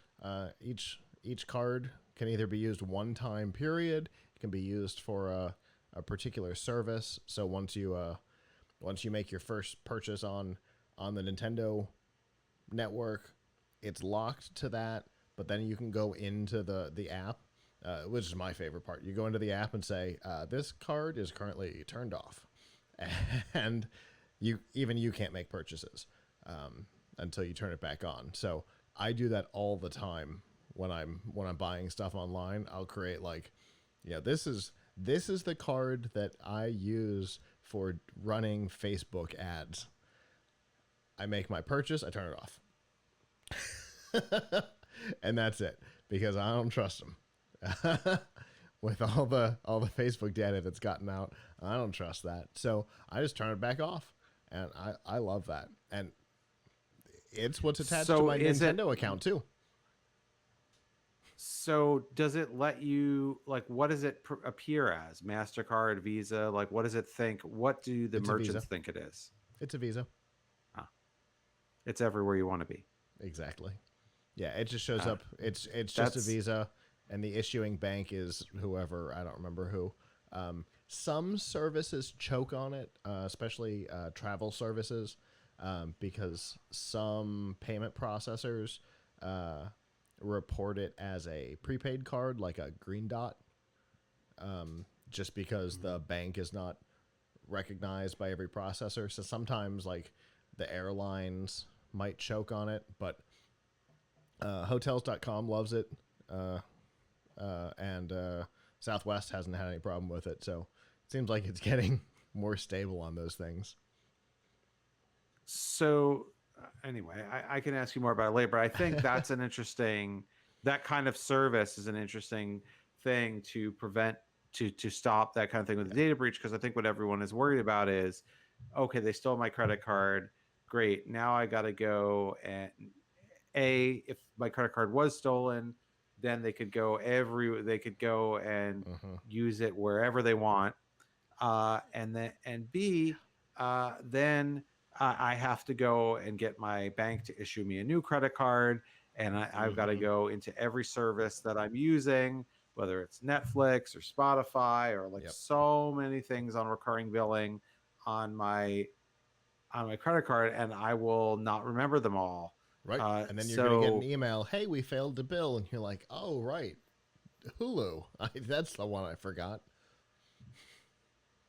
Each card can either be used one time period. It can be used for a particular service. So once you make your first purchase on the Nintendo network, it's locked to that. But then you can go into the app, which is my favorite part. You go into the app and say, "This card is currently turned off," and you can't make purchases until you turn it back on. So I do that all the time when I'm buying stuff online. I'll create like, this is the card that I use for running Facebook ads. I make my purchase, I turn it off. And that's it, because I don't trust them. With all the Facebook data that's gotten out, I don't trust that. So I just turn it back off. And I love that. And it's what's attached to my Nintendo account too. So does it let you, like, what does it appear as? MasterCard, Visa? Like, what does it think? What do the merchants think it is? It's a Visa. It's everywhere you want to be. Exactly. Yeah, it just shows up. It's just a Visa, and the issuing bank is whoever. I don't remember who. Some services choke on it, especially travel services, because some payment processors report it as a prepaid card, like a green dot, just because the bank is not recognized by every processor. So sometimes, like, the airlines might choke on it, but hotels.com loves it, and Southwest hasn't had any problem with it. So it seems like it's getting more stable on those things. So anyway, I can ask you more about it later, but I think that's an interesting, that kind of service is an interesting thing to prevent, to stop that kind of thing with the data breach. Because I think what everyone is worried about is, okay, they stole my credit card. Great. Now I got to go and if my credit card was stolen, then they could go and use it wherever they want. And B, then I have to go and get my bank to issue me a new credit card. And I've got to go into every service that I'm using, whether it's Netflix or Spotify or so many things on recurring billing on my credit card, and I will not remember them all. Right. And then you're going to get an email, "Hey, we failed to bill." And you're like, "Oh, right. Hulu. That's the one I forgot."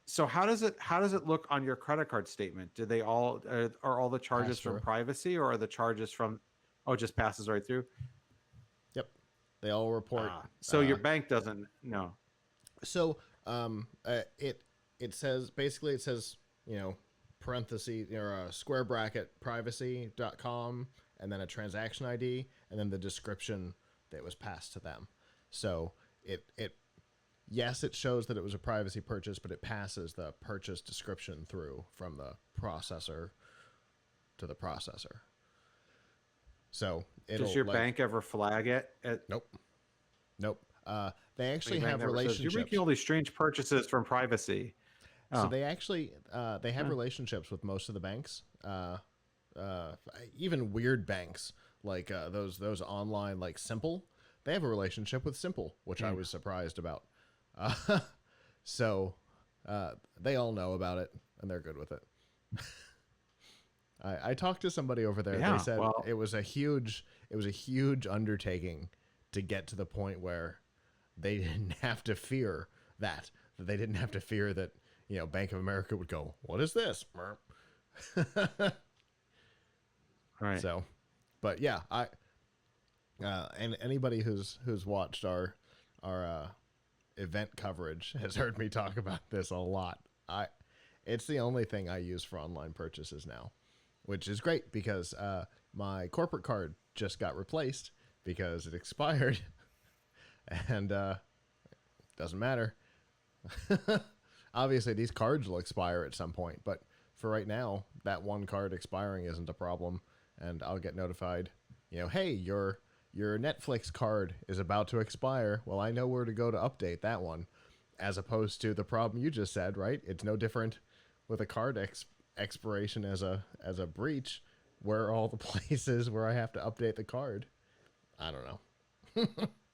So how does it look on your credit card statement? Do they all are all the charges from privacy, or are the charges from it just passes right through? Yep. They all report. So your bank doesn't know. So it says, basically, parentheses or square bracket privacy.com, and then a transaction ID, and then the description that was passed to them. So yes, it shows that it was a privacy purchase, but it passes the purchase description through from the processor to the processor. So does your bank ever flag it? Nope. They actually have relationships. You're making all these strange purchases from privacy. So they actually they have relationships with most of the banks, even weird banks like those online, like Simple. They have a relationship with Simple, which I was surprised about. So they all know about it, and they're good with it. I talked to somebody over there. They said it was a huge undertaking to get to the point where they didn't have to fear that they didn't have to fear that Bank of America would go, "What is this?" Right. So, but yeah, and anybody who's watched our event coverage has heard me talk about this a lot. It's the only thing I use for online purchases now, which is great because my corporate card just got replaced because it expired, and doesn't matter. Obviously, these cards will expire at some point, but for right now, that one card expiring isn't a problem, and I'll get notified. Hey, your Netflix card is about to expire. Well, I know where to go to update that one, as opposed to the problem you just said, right? It's no different with a card expiration as a breach. where are all the places where I have to update the card? I don't know.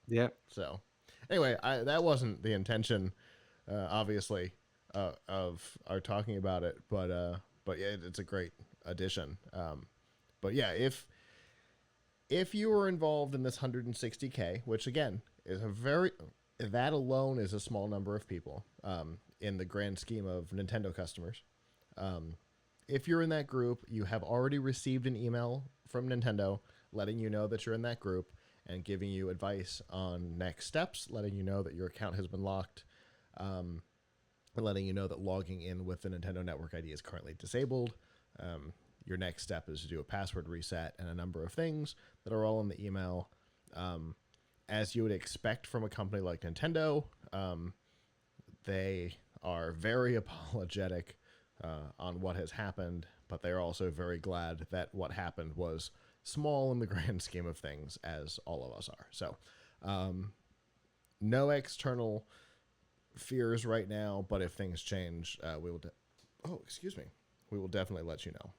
Yep. So, anyway, that wasn't the intention, obviously, of our talking about it, but yeah, it's a great addition. But yeah, if you were involved in this 160K, which again is a very that alone is a small number of people in the grand scheme of Nintendo customers. Um, if you're in that group, you have already received an email from Nintendo letting you know that you're in that group and giving you advice on next steps, letting you know that your account has been locked, um, and letting you know that logging in with the Nintendo Network ID is currently disabled. Um, your next step is to do a password reset and a number of things that are all in the email. Um, as you would expect from a company like Nintendo, they are very apologetic on what has happened, but they're also very glad that what happened was small in the grand scheme of things, as all of us are. So, no external fears right now, but if things change, we will. Oh, excuse me. We will definitely let you know.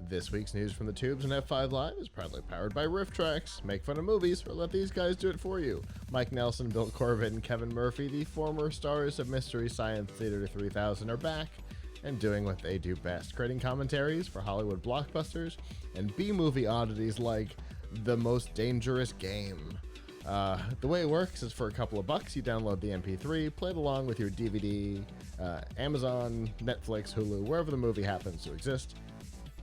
This week's news from the tubes and F5 Live is proudly powered by Riff Tracks. Make fun of movies or let these guys do it for you. Mike Nelson, Bill Corbett, and Kevin Murphy, the former stars of Mystery Science Theater 3000, are back and doing what they do best, creating commentaries for Hollywood blockbusters and B-movie oddities like The Most Dangerous Game. The way it works is for a couple of bucks, you download the MP3, play it along with your DVD, Amazon, Netflix, Hulu, wherever the movie happens to exist,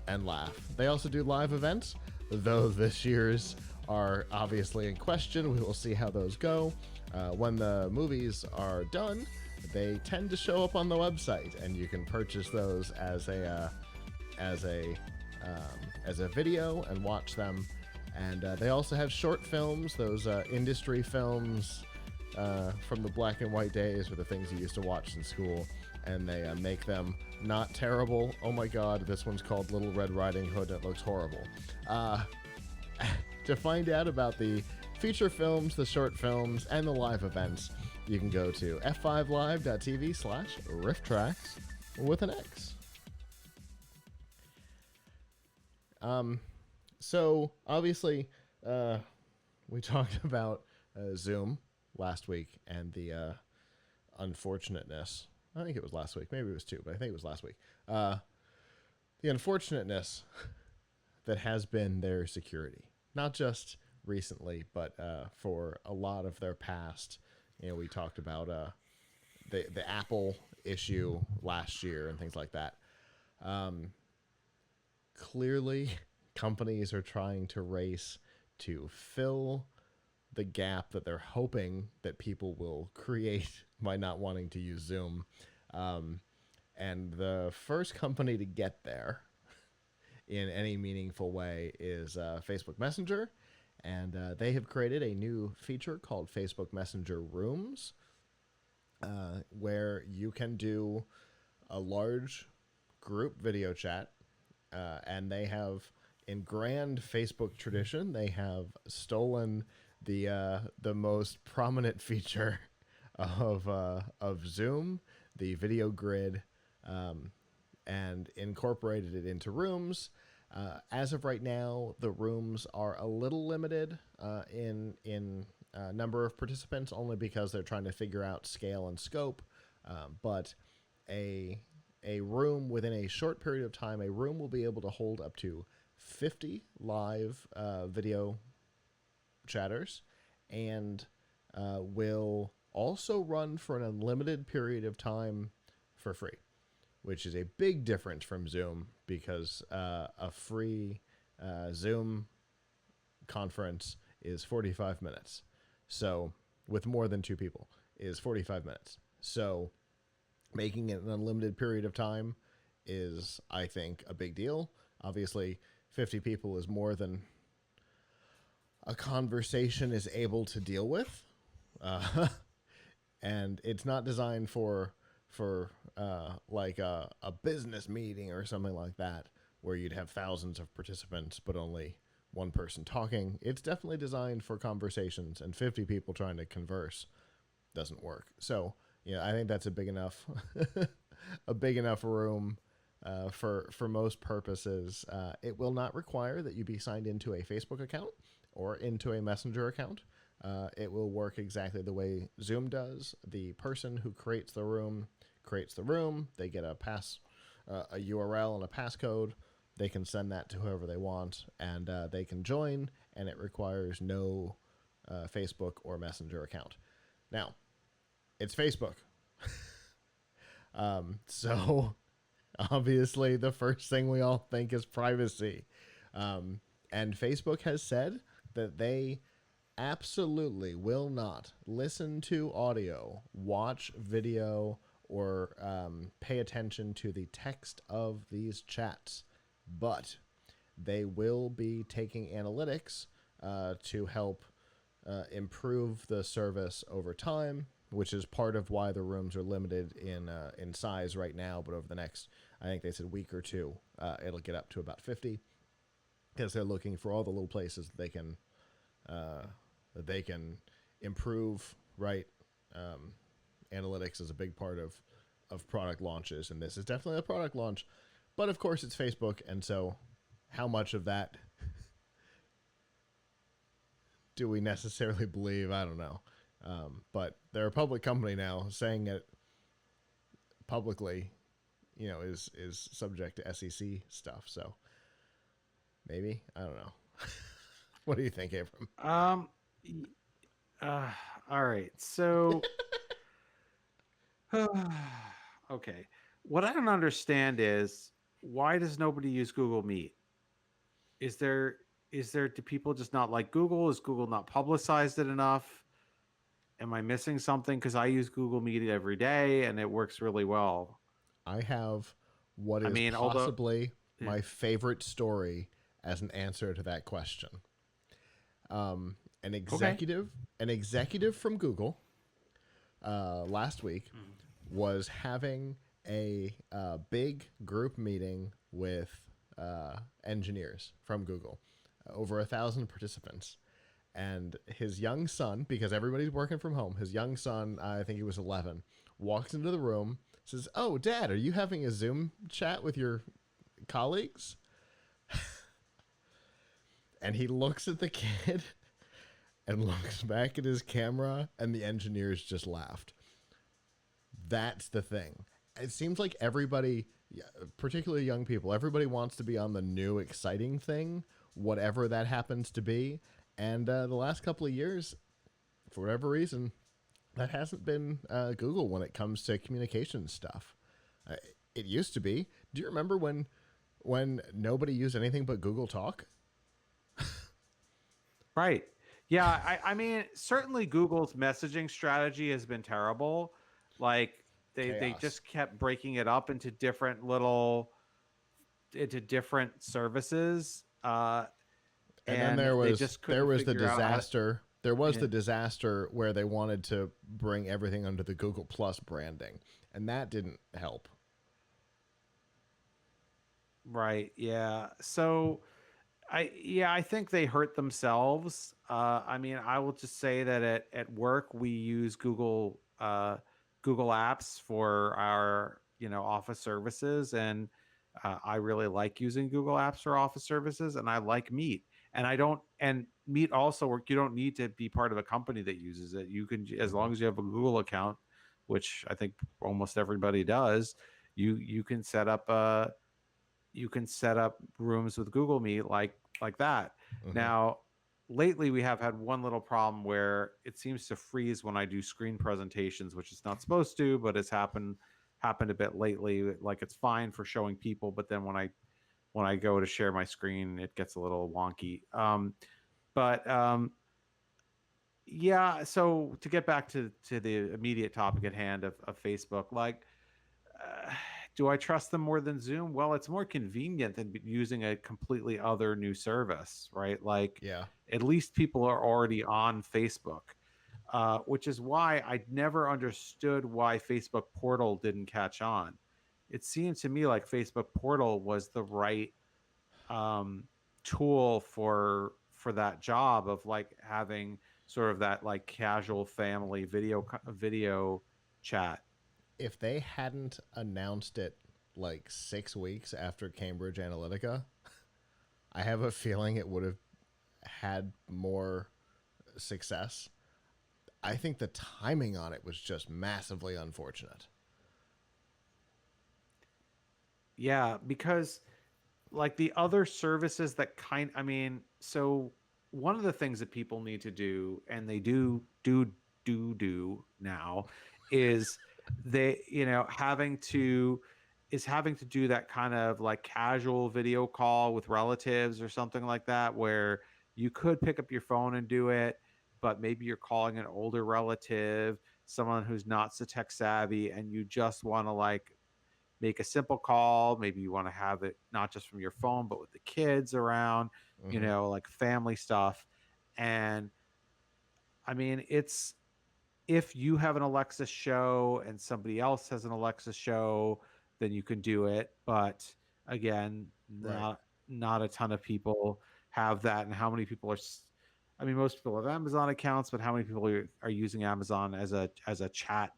and laugh. They also do live events, though this year's are obviously in question. We will see how those go. When the movies are done, they tend to show up on the website, and you can purchase those as a video and watch them. And they also have short films, those industry films from the black and white days, or the things you used to watch in school. And they make them not terrible. Oh my god, this one's called Little Red Riding Hood. It looks horrible. To find out about the feature films, the short films, and the live events, you can go to f5live.tv/rifftracks with an X. So, obviously, we talked about Zoom last week and the unfortunateness. I think it was last week. Maybe it was 2, but I think it was last week. The unfortunateness that has been their security, not just recently, but for a lot of their past. You know, we talked about the Apple issue last year and things like that. Clearly, companies are trying to race to fill the gap that they're hoping that people will create by not wanting to use Zoom. And the first company to get there in any meaningful way is Facebook Messenger. And they have created a new feature called Facebook Messenger Rooms, where you can do a large group video chat. And they have, in grand Facebook tradition, they have stolen the most prominent feature of Zoom, the video grid, and incorporated it into Rooms. As of right now, the rooms are a little limited in number of participants, only because they're trying to figure out scale and scope. But a room within a short period of time, a room will be able to hold up to 50 live video chatters, and will also run for an unlimited period of time for free, which is a big difference from Zoom, because a free Zoom conference is 45 minutes. So, with more than 2 people, is 45 minutes. So, making it an unlimited period of time is, I think, a big deal. Obviously, 50 people is more than a conversation is able to deal with. And it's not designed for like a business meeting or something like that, where you'd have thousands of participants but only one person talking. It's definitely designed for conversations, and 50 people trying to converse doesn't work. So, yeah, I think that's a big enough a big enough room for most purposes. It will not require that you be signed into a Facebook account or into a Messenger account. It will work exactly the way Zoom does. The person who creates the room creates the room. They get a URL and a passcode. They can send that to whoever they want, and they can join. And it requires no Facebook or Messenger account. Now, it's Facebook. So obviously, the first thing we all think is privacy. And Facebook has said that they absolutely will not listen to audio, watch video, or pay attention to the text of these chats. But they will be taking analytics to help improve the service over time, which is part of why the rooms are limited in size right now. But over the next, I think they said week or two, it'll get up to about 50 because they're looking for all the little places uh, that they can improve. Right, analytics is a big part of product launches, and this is definitely a product launch. But of course, it's Facebook, and so how much of that do we necessarily believe? I don't know. But they're a public company now, saying it publicly, is subject to SEC stuff. So maybe, I don't know. What do you think, Abram? Um, y- uh, all right. So, okay. What I don't understand is why does nobody use Google Meet? Is there do people just not like Google? Is Google not publicized it enough? Am I missing something? Because I use Google Meet every day and it works really well. I have what I is mean, although, possibly yeah. my favorite story as an answer to that question. Um, an Okay. executive, an executive from Google last week was having a big group meeting with engineers from Google, over 1,000 participants. And his young son, because everybody's working from home, his young son, I think he was 11, walks into the room, says, "Oh, Dad, are you having a Zoom chat with your colleagues?" And he looks at the kid and looks back at his camera, and the engineers just laughed. That's the thing. It seems like everybody, yeah, particularly young people, everybody wants to be on the new exciting thing, whatever that happens to be. And the last couple of years, for whatever reason, that hasn't been Google when it comes to communication stuff. Uh, it used to be. Do you remember when nobody used anything but Google Talk? Right. Yeah. I mean, certainly Google's messaging strategy has been terrible. Like they Chaos. just kept breaking it up into different services. And then And they just there couldn't was the figure out how to, disaster. There was yeah. the disaster where they wanted to bring everything under the Google Plus branding, and that didn't help. Right. Yeah. So I think they hurt themselves. I mean, I will just say that at work we use Google Apps for our office services, and I really like using Google Apps for office services, and I like Meet. And I don't and Meet also work. You don't need to be part of a company that uses it. You can, as Mm-hmm. long as you have a Google account, which I think almost everybody does. You can set up rooms with Google Meet like that. Mm-hmm. Now, lately we have had one little problem where it seems to freeze when I do screen presentations, which it's not supposed to, but it's happened a bit lately. Like it's fine for showing people, but then when I go to share my screen, it gets a little wonky. But Yeah, so to get back to the immediate topic at hand of Facebook, like uh, do I trust them more than Zoom? Well, it's more convenient than using a completely other new service, right? Like, Yeah. at least people are already on Facebook, which is why I never understood why Facebook Portal didn't catch on. It seemed to me like Facebook Portal was the right um, tool for that job of like having sort of that like casual family video chat. If they hadn't announced it like 6 weeks after Cambridge Analytica, I have a feeling it would have had more success. I think the timing on it was just massively unfortunate. Yeah, because like the other services that I mean, so one of the things that people need to do, and they do now, is they, having to do that kind of like casual video call with relatives or something like that, where you could pick up your phone and do it, but maybe you're calling an older relative, someone who's not so tech savvy, and you just want to like make a simple call. Maybe you want to have it not just from your phone, but with the kids around, Mm-hmm. like family stuff. And I mean, it's if you have an Alexa show and somebody else has an Alexa show, then you can do it. But again, Right. not a ton of people have that. And how many people are? I mean, most people have Amazon accounts, but how many people are using Amazon as a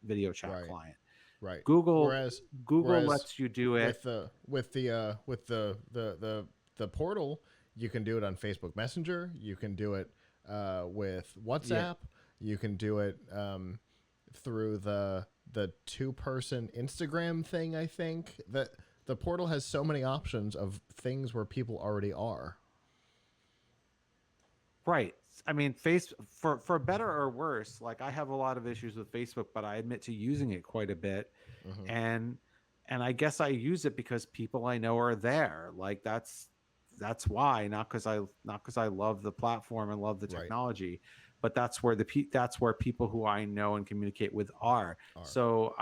video chat Right. client? Right. Google Whereas Google whereas lets you do it. with the portal, you can do it on Facebook Messenger. You can do it with Yeah. WhatsApp. You can do it through the 2-person Instagram thing. I think that the portal has so many options of things where people already are. Right. I mean, for better or worse, like I have a lot of issues with Facebook, but I admit to using it quite a bit. Mm-hmm. And I guess I use it because people I know are there. Like that's why, not because I love the platform and love the Right. technology, but that's where people who I know and communicate with are. Are. So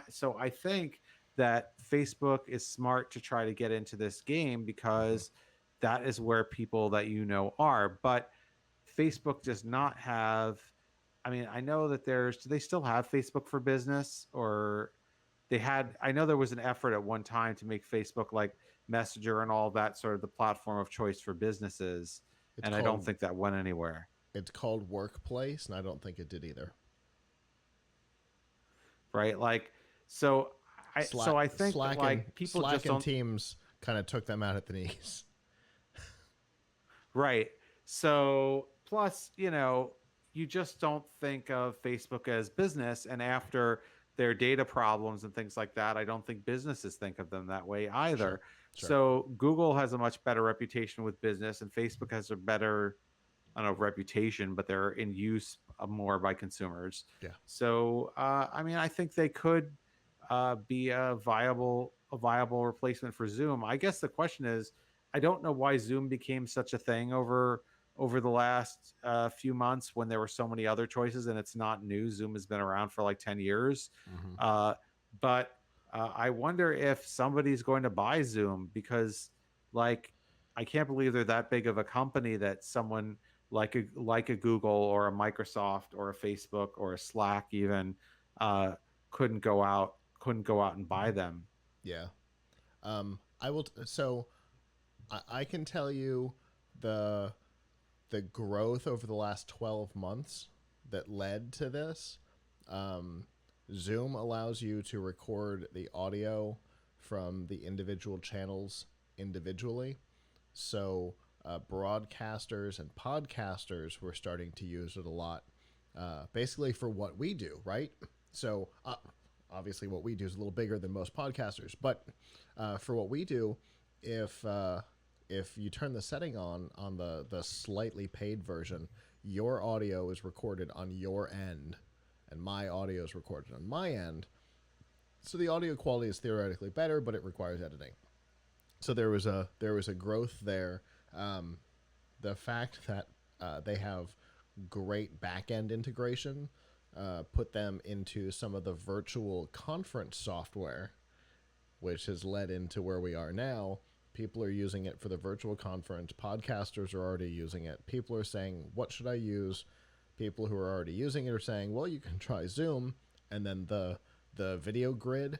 so I think that Facebook is smart to try to get into this game Mm-hmm. because that is where people that are. But Facebook does not have. I mean, I know that do they still have Facebook for Business, or they had? I know there was an effort at one time to make Facebook like Messenger and all that sort of the platform of choice for businesses, It's and I don't called think that went anywhere. it's called Workplace, and I don't think it did either. Right? Like, so I think that like people Slack just and don't. Teams kind of took them out at the knees. Right. So, plus, you just don't think of Facebook as business. And after their data problems and things like that, I don't think businesses think of them that way Sure. either. Sure. So, Google has a much better reputation with business, and Facebook has a better, I don't know, reputation, but they're in use more by consumers. Yeah. So, I mean, I think they could be a viable replacement for Zoom. I guess the question is, I don't know why Zoom became such a thing over the last few months when there were so many other choices, and it's not new. Zoom has been around for like 10 years, Mm-hmm. uh, but I wonder if somebody's going to buy Zoom because, like, I can't believe they're that big of a company that someone like a Google or a Microsoft or a Facebook or a Slack even uh, couldn't go out and buy them. Yeah. I will. So I can tell you the the growth over the last 12 months that led to this. Um, Zoom allows you to record the audio from the individual channels individually. So broadcasters and podcasters were starting to use it a lot, basically for what we do, right? So obviously, what we do is a little bigger than most podcasters, but for what we do, if if you turn the setting on the slightly paid version, your audio is recorded on your end, and my audio is recorded on my end. So the audio quality is theoretically better, but it requires editing. So there was a growth there. Um, the fact that they have great back end integration put them into some of the virtual conference software, which has led into where we are now. People are using it for the virtual conference. Podcasters are already using it. People are saying, "What should I use?" People who are already using it are saying, "Well, you can try Zoom." And then the video grid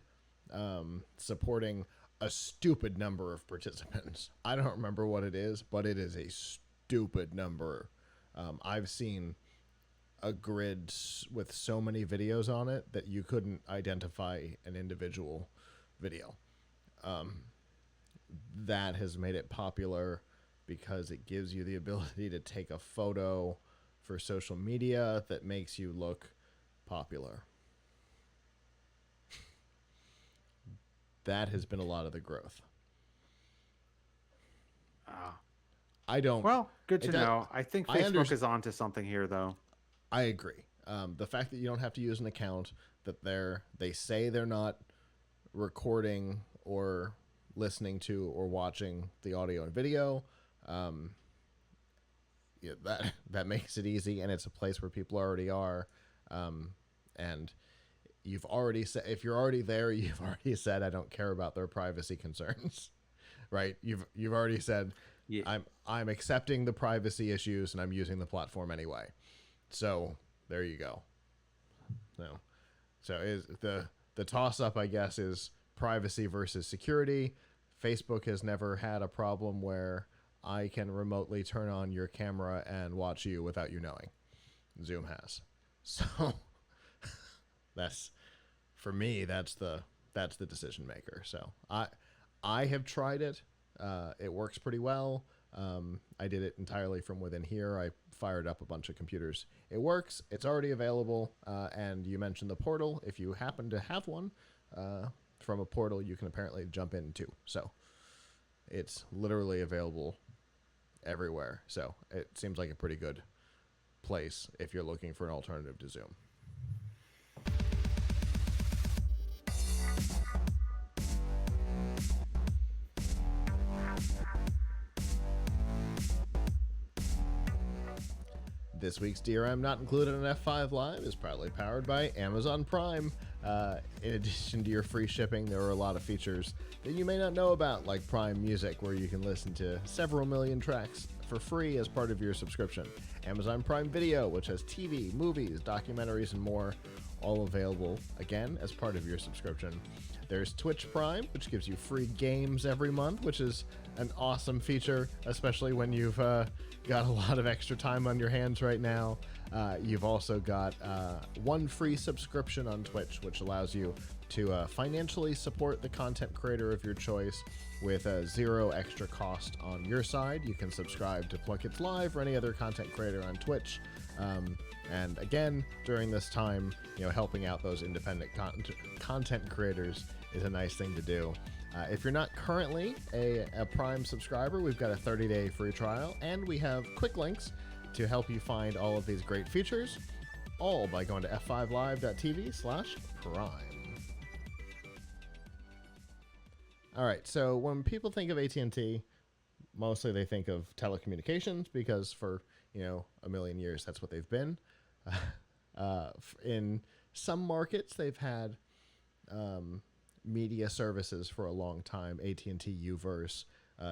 supporting a stupid number of participants. I don't remember what it is, but it is a stupid number. I've seen a grid with so many videos on it that you couldn't identify an individual video. That has made it popular because it gives you the ability to take a photo for social media that makes you look popular. That has been a lot of the growth. I don't. Well, good to does, know. I think Facebook is onto something here, though. I agree. The fact that you don't have to use an account, that they say they're not recording or listening to or watching the audio and video, yeah, that makes it easy, and it's a place where people already are, and you've already said, if you're already there, you've already said, I don't care about their privacy concerns, right? You've already said, yeah. I'm accepting the privacy issues and I'm using the platform anyway. So there you go. So is the toss up, I guess, is privacy versus security. Facebook has never had a problem where I can remotely turn on your camera and watch you without you knowing. Zoom has. So that's, for me, that's the decision maker. So I have tried it. It works pretty well. I did it entirely from within here. I fired up a bunch of computers. It works. It's already available. And you mentioned the portal. If you happen to have one from a portal, you can apparently jump in too. So it's literally available everywhere. So it seems like a pretty good place if you're looking for an alternative to Zoom. This week's DRM Not Included in F5 Live is proudly powered by Amazon Prime. In addition to your free shipping, there are a lot of features that you may not know about, like Prime Music, where you can listen to several million tracks for free as part of your subscription. Amazon Prime Video, which has TV, movies, documentaries, and more, all available, again, as part of your subscription. There's Twitch Prime, which gives you free games every month, which is an awesome feature, especially when you've got a lot of extra time on your hands right now. You've also got one free subscription on Twitch, which allows you to financially support the content creator of your choice with zero extra cost on your side. You can subscribe to Plunkets Live or any other content creator on Twitch. And again, during this time, helping out those independent content creators is a nice thing to do. If you're not currently a Prime subscriber, we've got a 30-day free trial, and we have quick links to help you find all of these great features, all by going to f5live.tv/prime. All right, so when people think of AT&T, mostly they think of telecommunications because for, a million years, that's what they've been. In some markets, they've had media services for a long time. AT&T Uverse,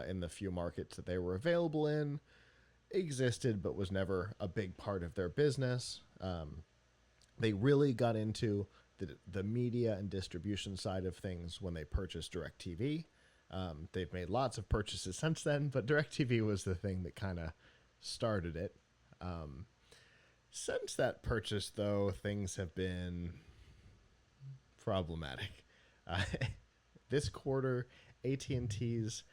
in the few markets that they were available in, existed but was never a big part of their business. They really got into the media and distribution side of things when they purchased DirecTV. They've made lots of purchases since then, but DirecTV was the thing that kind of started it. Since that purchase, though, things have been problematic. This quarter, AT&T's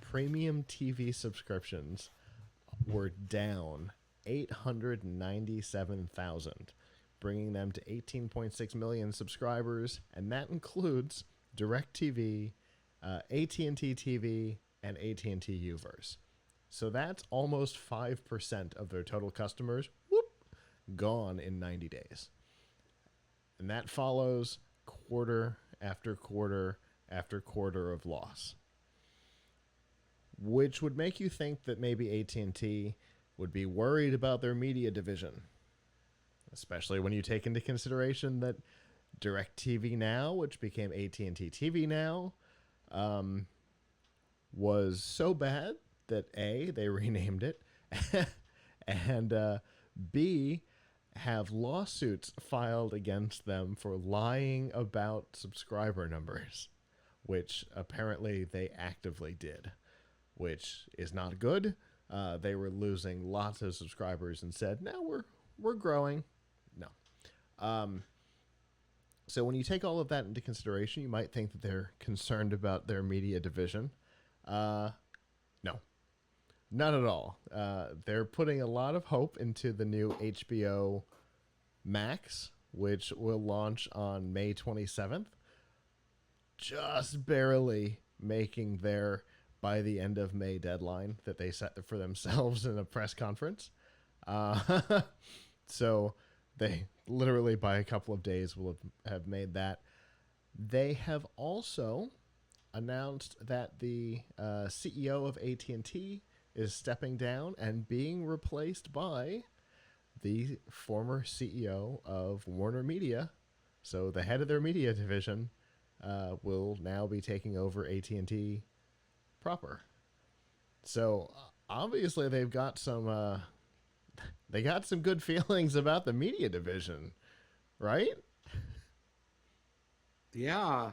premium TV subscriptions were down 897,000, bringing them to 18.6 million subscribers, and that includes DirecTV, AT&T TV, and AT&T Uverse. So that's almost 5% of their total customers, gone in 90 days. And that follows quarter after quarter after quarter of loss, which would make you think that maybe AT&T would be worried about their media division, especially when you take into consideration that DirecTV Now, which became AT&T TV Now, was so bad that A, they renamed it, and B, have lawsuits filed against them for lying about subscriber numbers, which apparently they actively did, which is not good. They were losing lots of subscribers and said, "Now we're growing." No. Um, so when you take all of that into consideration, you might think that they're concerned about their media division. Uh, no, not at all. They're putting a lot of hope into the new HBO Max, which will launch on May 27th, just barely making their by the end of May deadline that they set for themselves in a press conference. Uh, so they literally by a couple of days will have made that. They have also announced that the CEO of AT&T is stepping down and being replaced by the former CEO of Warner Media. So the head of their media division will now be taking over AT&T proper. So obviously they got some good feelings about the media division, right? Yeah.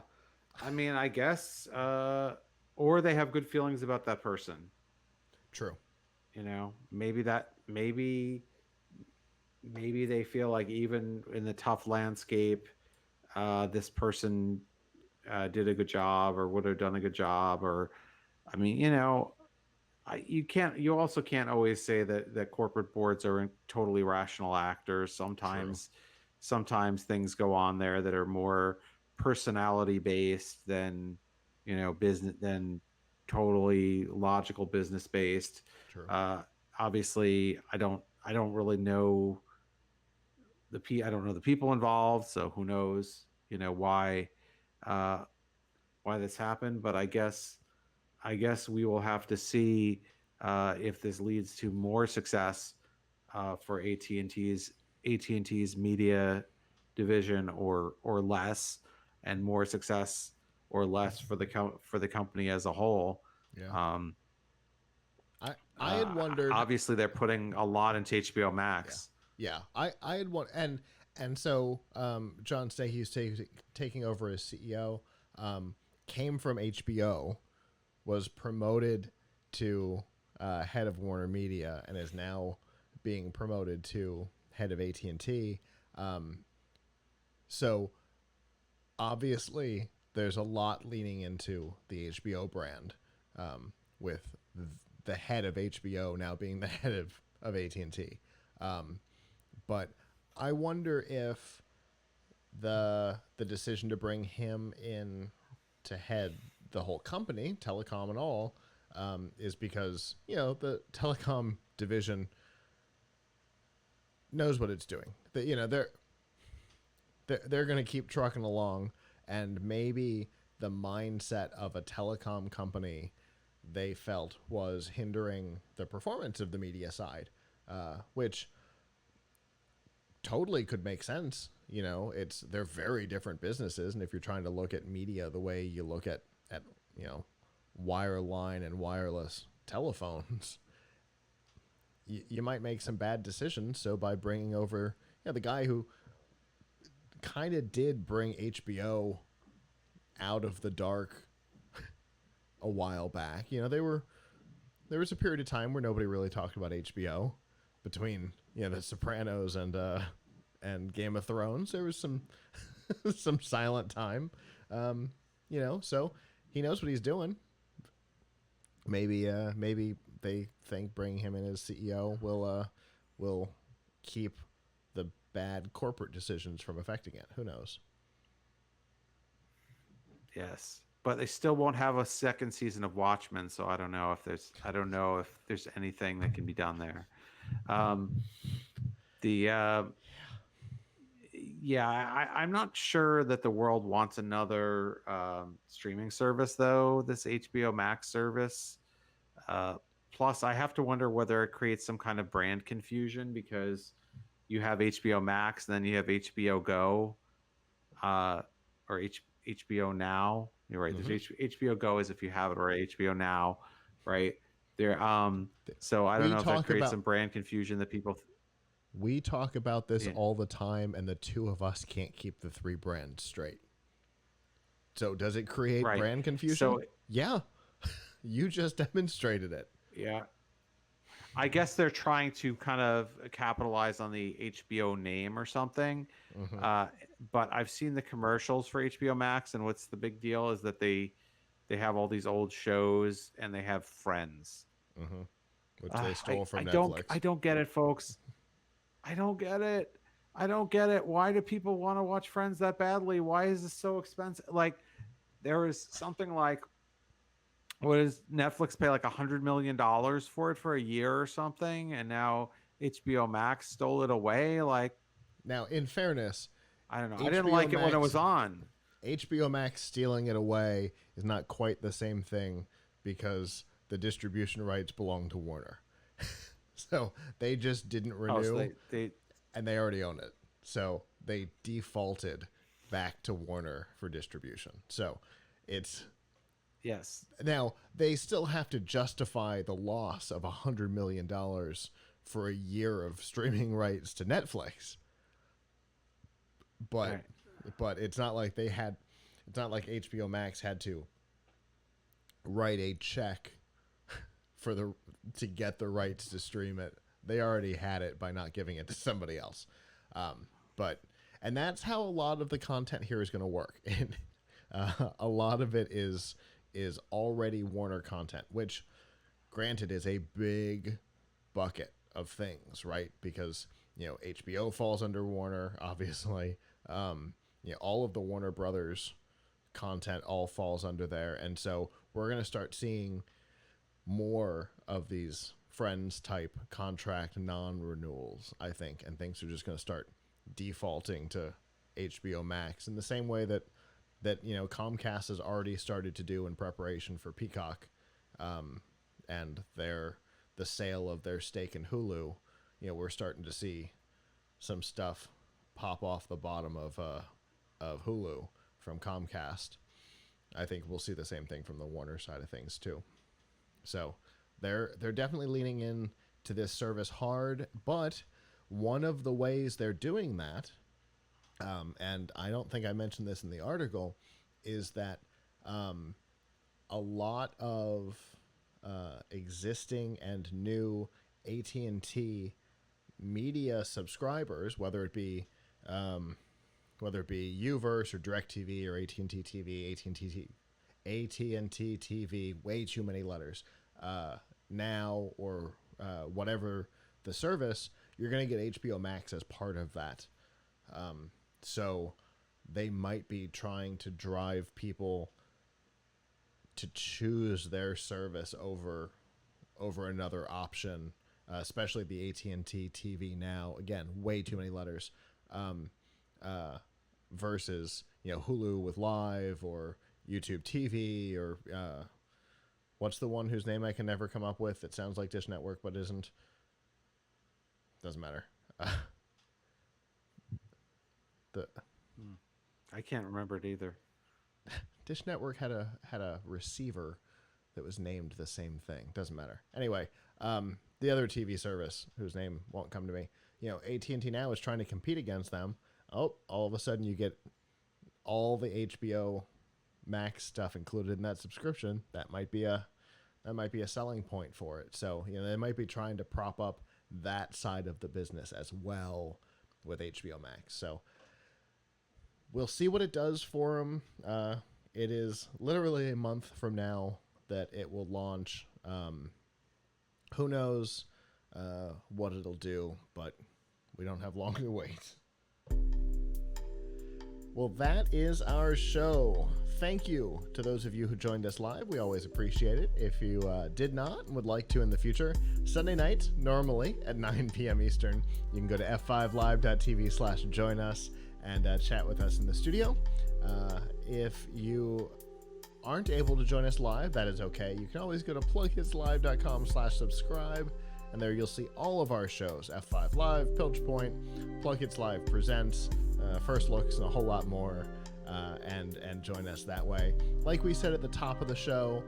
I mean, I guess, or they have good feelings about that person. True. Maybe maybe they feel like even in the tough landscape, this person did a good job or would have done a good job. Or, I mean, you also can't always say that corporate boards are totally rational actors. True. Sometimes things go on there that are more personality based than business, than totally logical business based. True. uh Obviously, I don't really know I don't know the people involved, so who knows uh why this happened. But I guess we will have to see if this leads to more success for AT&T's media division, or less, and more success or less for the company as a whole. Yeah. Um, I had wondered. Obviously, they're putting a lot into HBO Yeah. Max. Yeah. I had one and so John Stahey's taking over as CEO. Came from HBO, was promoted to head of Warner Media, and is now being promoted to head of AT&T. Um, so obviously, there's a lot leaning into the HBO brand, with the head of HBO now being the head of AT&T. Um, but I wonder if the decision to bring him in to head the whole company, telecom and all, is because the telecom division knows what it's doing. That they're going to keep trucking along, and maybe the mindset of a telecom company they felt was hindering the performance of the media side, which totally could make sense. They're very different businesses, and if you're trying to look at media the way you look at you know wireline and wireless telephones, you might make some bad decisions. So by bringing over the guy who kind of did bring HBO out of the dark a while back, there was a period of time where nobody really talked about HBO between the Sopranos and Game of Thrones. There was some some silent time, so he knows what he's doing. Maybe they think bringing him in as CEO will keep the bad corporate decisions from affecting it. Who knows? Yes, but they still won't have a second season of Watchmen, so I don't know if there's anything that can be done there. Um, the Yeah, I'm not sure that the world wants another streaming service, though. This HBO Max service. Uh, Plus, I have to wonder whether it creates some kind of brand confusion, because you have HBO Max, and then you have HBO Go, uh, or HBO Now. You're right. There's Mm-hmm. HBO Go is if you have it, or HBO Now, right? There. So I don't We know if that talk creates about some brand confusion that people. we talk about this Yeah. all the time, and the two of us can't keep the three brands straight. So does it create Right. brand confusion? So Yeah, you just demonstrated it. yeah, I guess they're trying to kind of capitalize on the HBO name or something. Hmm. Uh, but I've seen the commercials for HBO Max, and what's the big deal is that they have all these old shows and they have Friends. Hmm. Which they stole I from don't Netflix. get it, folks. I don't get it. I don't get it. Why do people want to watch Friends that badly? Why is this so expensive? Like, there is something like, what does Netflix pay, like $100 million for it for a year or something, and now HBO Max stole it away. Like, Now, in fairness, I don't know. I didn't HBO like it when it Max was on. HBO Max stealing it away is not quite the same thing because the distribution rights belong to Warner. So they just didn't Oh, so renew they and they already own it. So they defaulted back to Warner for distribution. So it's yes. now they still have to justify the loss of $100 million for a year of streaming rights to Netflix. But Right. but it's not like they had it's not like HBO Max had to write a check for the to get the rights to stream it. They already had it by not giving it to somebody else. But and that's how a lot of the content here is going to work. And a lot of it is already Warner content, which granted is a big bucket of things, right? Because HBO falls under Warner, obviously. All of the Warner Brothers content all falls under there, and so we're gonna start seeing more of these Friends type contract non-renewals, I think, and things are just gonna start defaulting to HBO Max in the same way that Comcast has already started to do in preparation for Peacock, and the sale of their stake in Hulu. We're starting to see some stuff pop off the bottom of Hulu from Comcast. I think we'll see the same thing from the Warner side of things too. So they're definitely leaning in to this service hard, but one of the ways they're doing that, and I don't think I mentioned this in the article, is that a lot of existing and new AT&T media subscribers, whether it be Uverse or DirecTV or AT&T TV, AT&T TV, way too many letters, now or whatever the service, you're going to get HBO Max as part of that. So they might be trying to drive people to choose their service over another option, especially the AT&T TV Now. Again, way too many letters. Versus Hulu with Live or YouTube TV or what's the one whose name I can never come up with that sounds like Dish Network but isn't? Doesn't matter. The I can't remember it either. Dish Network had a receiver that was named the same thing. Doesn't matter. Anyway, the other TV service whose name won't come to me. AT&T Now is trying to compete against them. Oh, all of a sudden you get all the HBO Max stuff included in that subscription. That might be a selling point for it. So they might be trying to prop up that side of the business as well with HBO Max. So we'll see what it does for them. It is literally a month from now that it will launch. Who knows what it'll do, but we don't have long to wait. Well, that is our show. Thank you to those of you who joined us live. We always appreciate it. If you did not and would like to in the future, Sunday night, normally at 9 p.m. Eastern, you can go to f5live.tv/join us and chat with us in the studio. If you aren't able to join us live, that is okay. You can always go to plughitslive.com/subscribe, and there you'll see all of our shows: F5 Live, Pilch Point, Plug Hits Live Presents, First Looks, and a whole lot more. And join us that way. Like we said at the top of the show,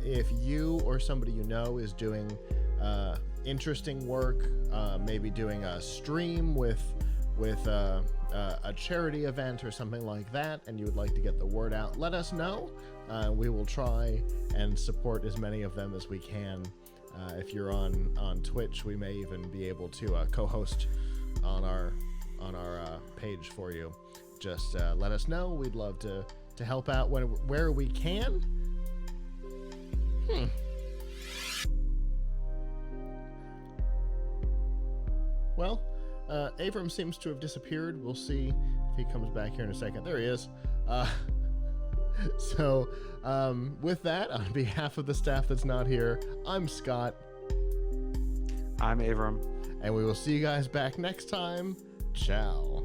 if you or somebody you know is doing interesting work, maybe doing a stream with with a charity event or something like that, and you would like to get the word out, let us know. We will try and support as many of them as we can. If you're on Twitch, we may even be able to co-host on our page for you. Just let us know. We'd love to help out where we can. Well, Abram seems to have disappeared. We'll see if he comes back here in a second. There he is. So, with that, on behalf of the staff that's not here, I'm Scott. I'm Avram. And we will see you guys back next time. Ciao.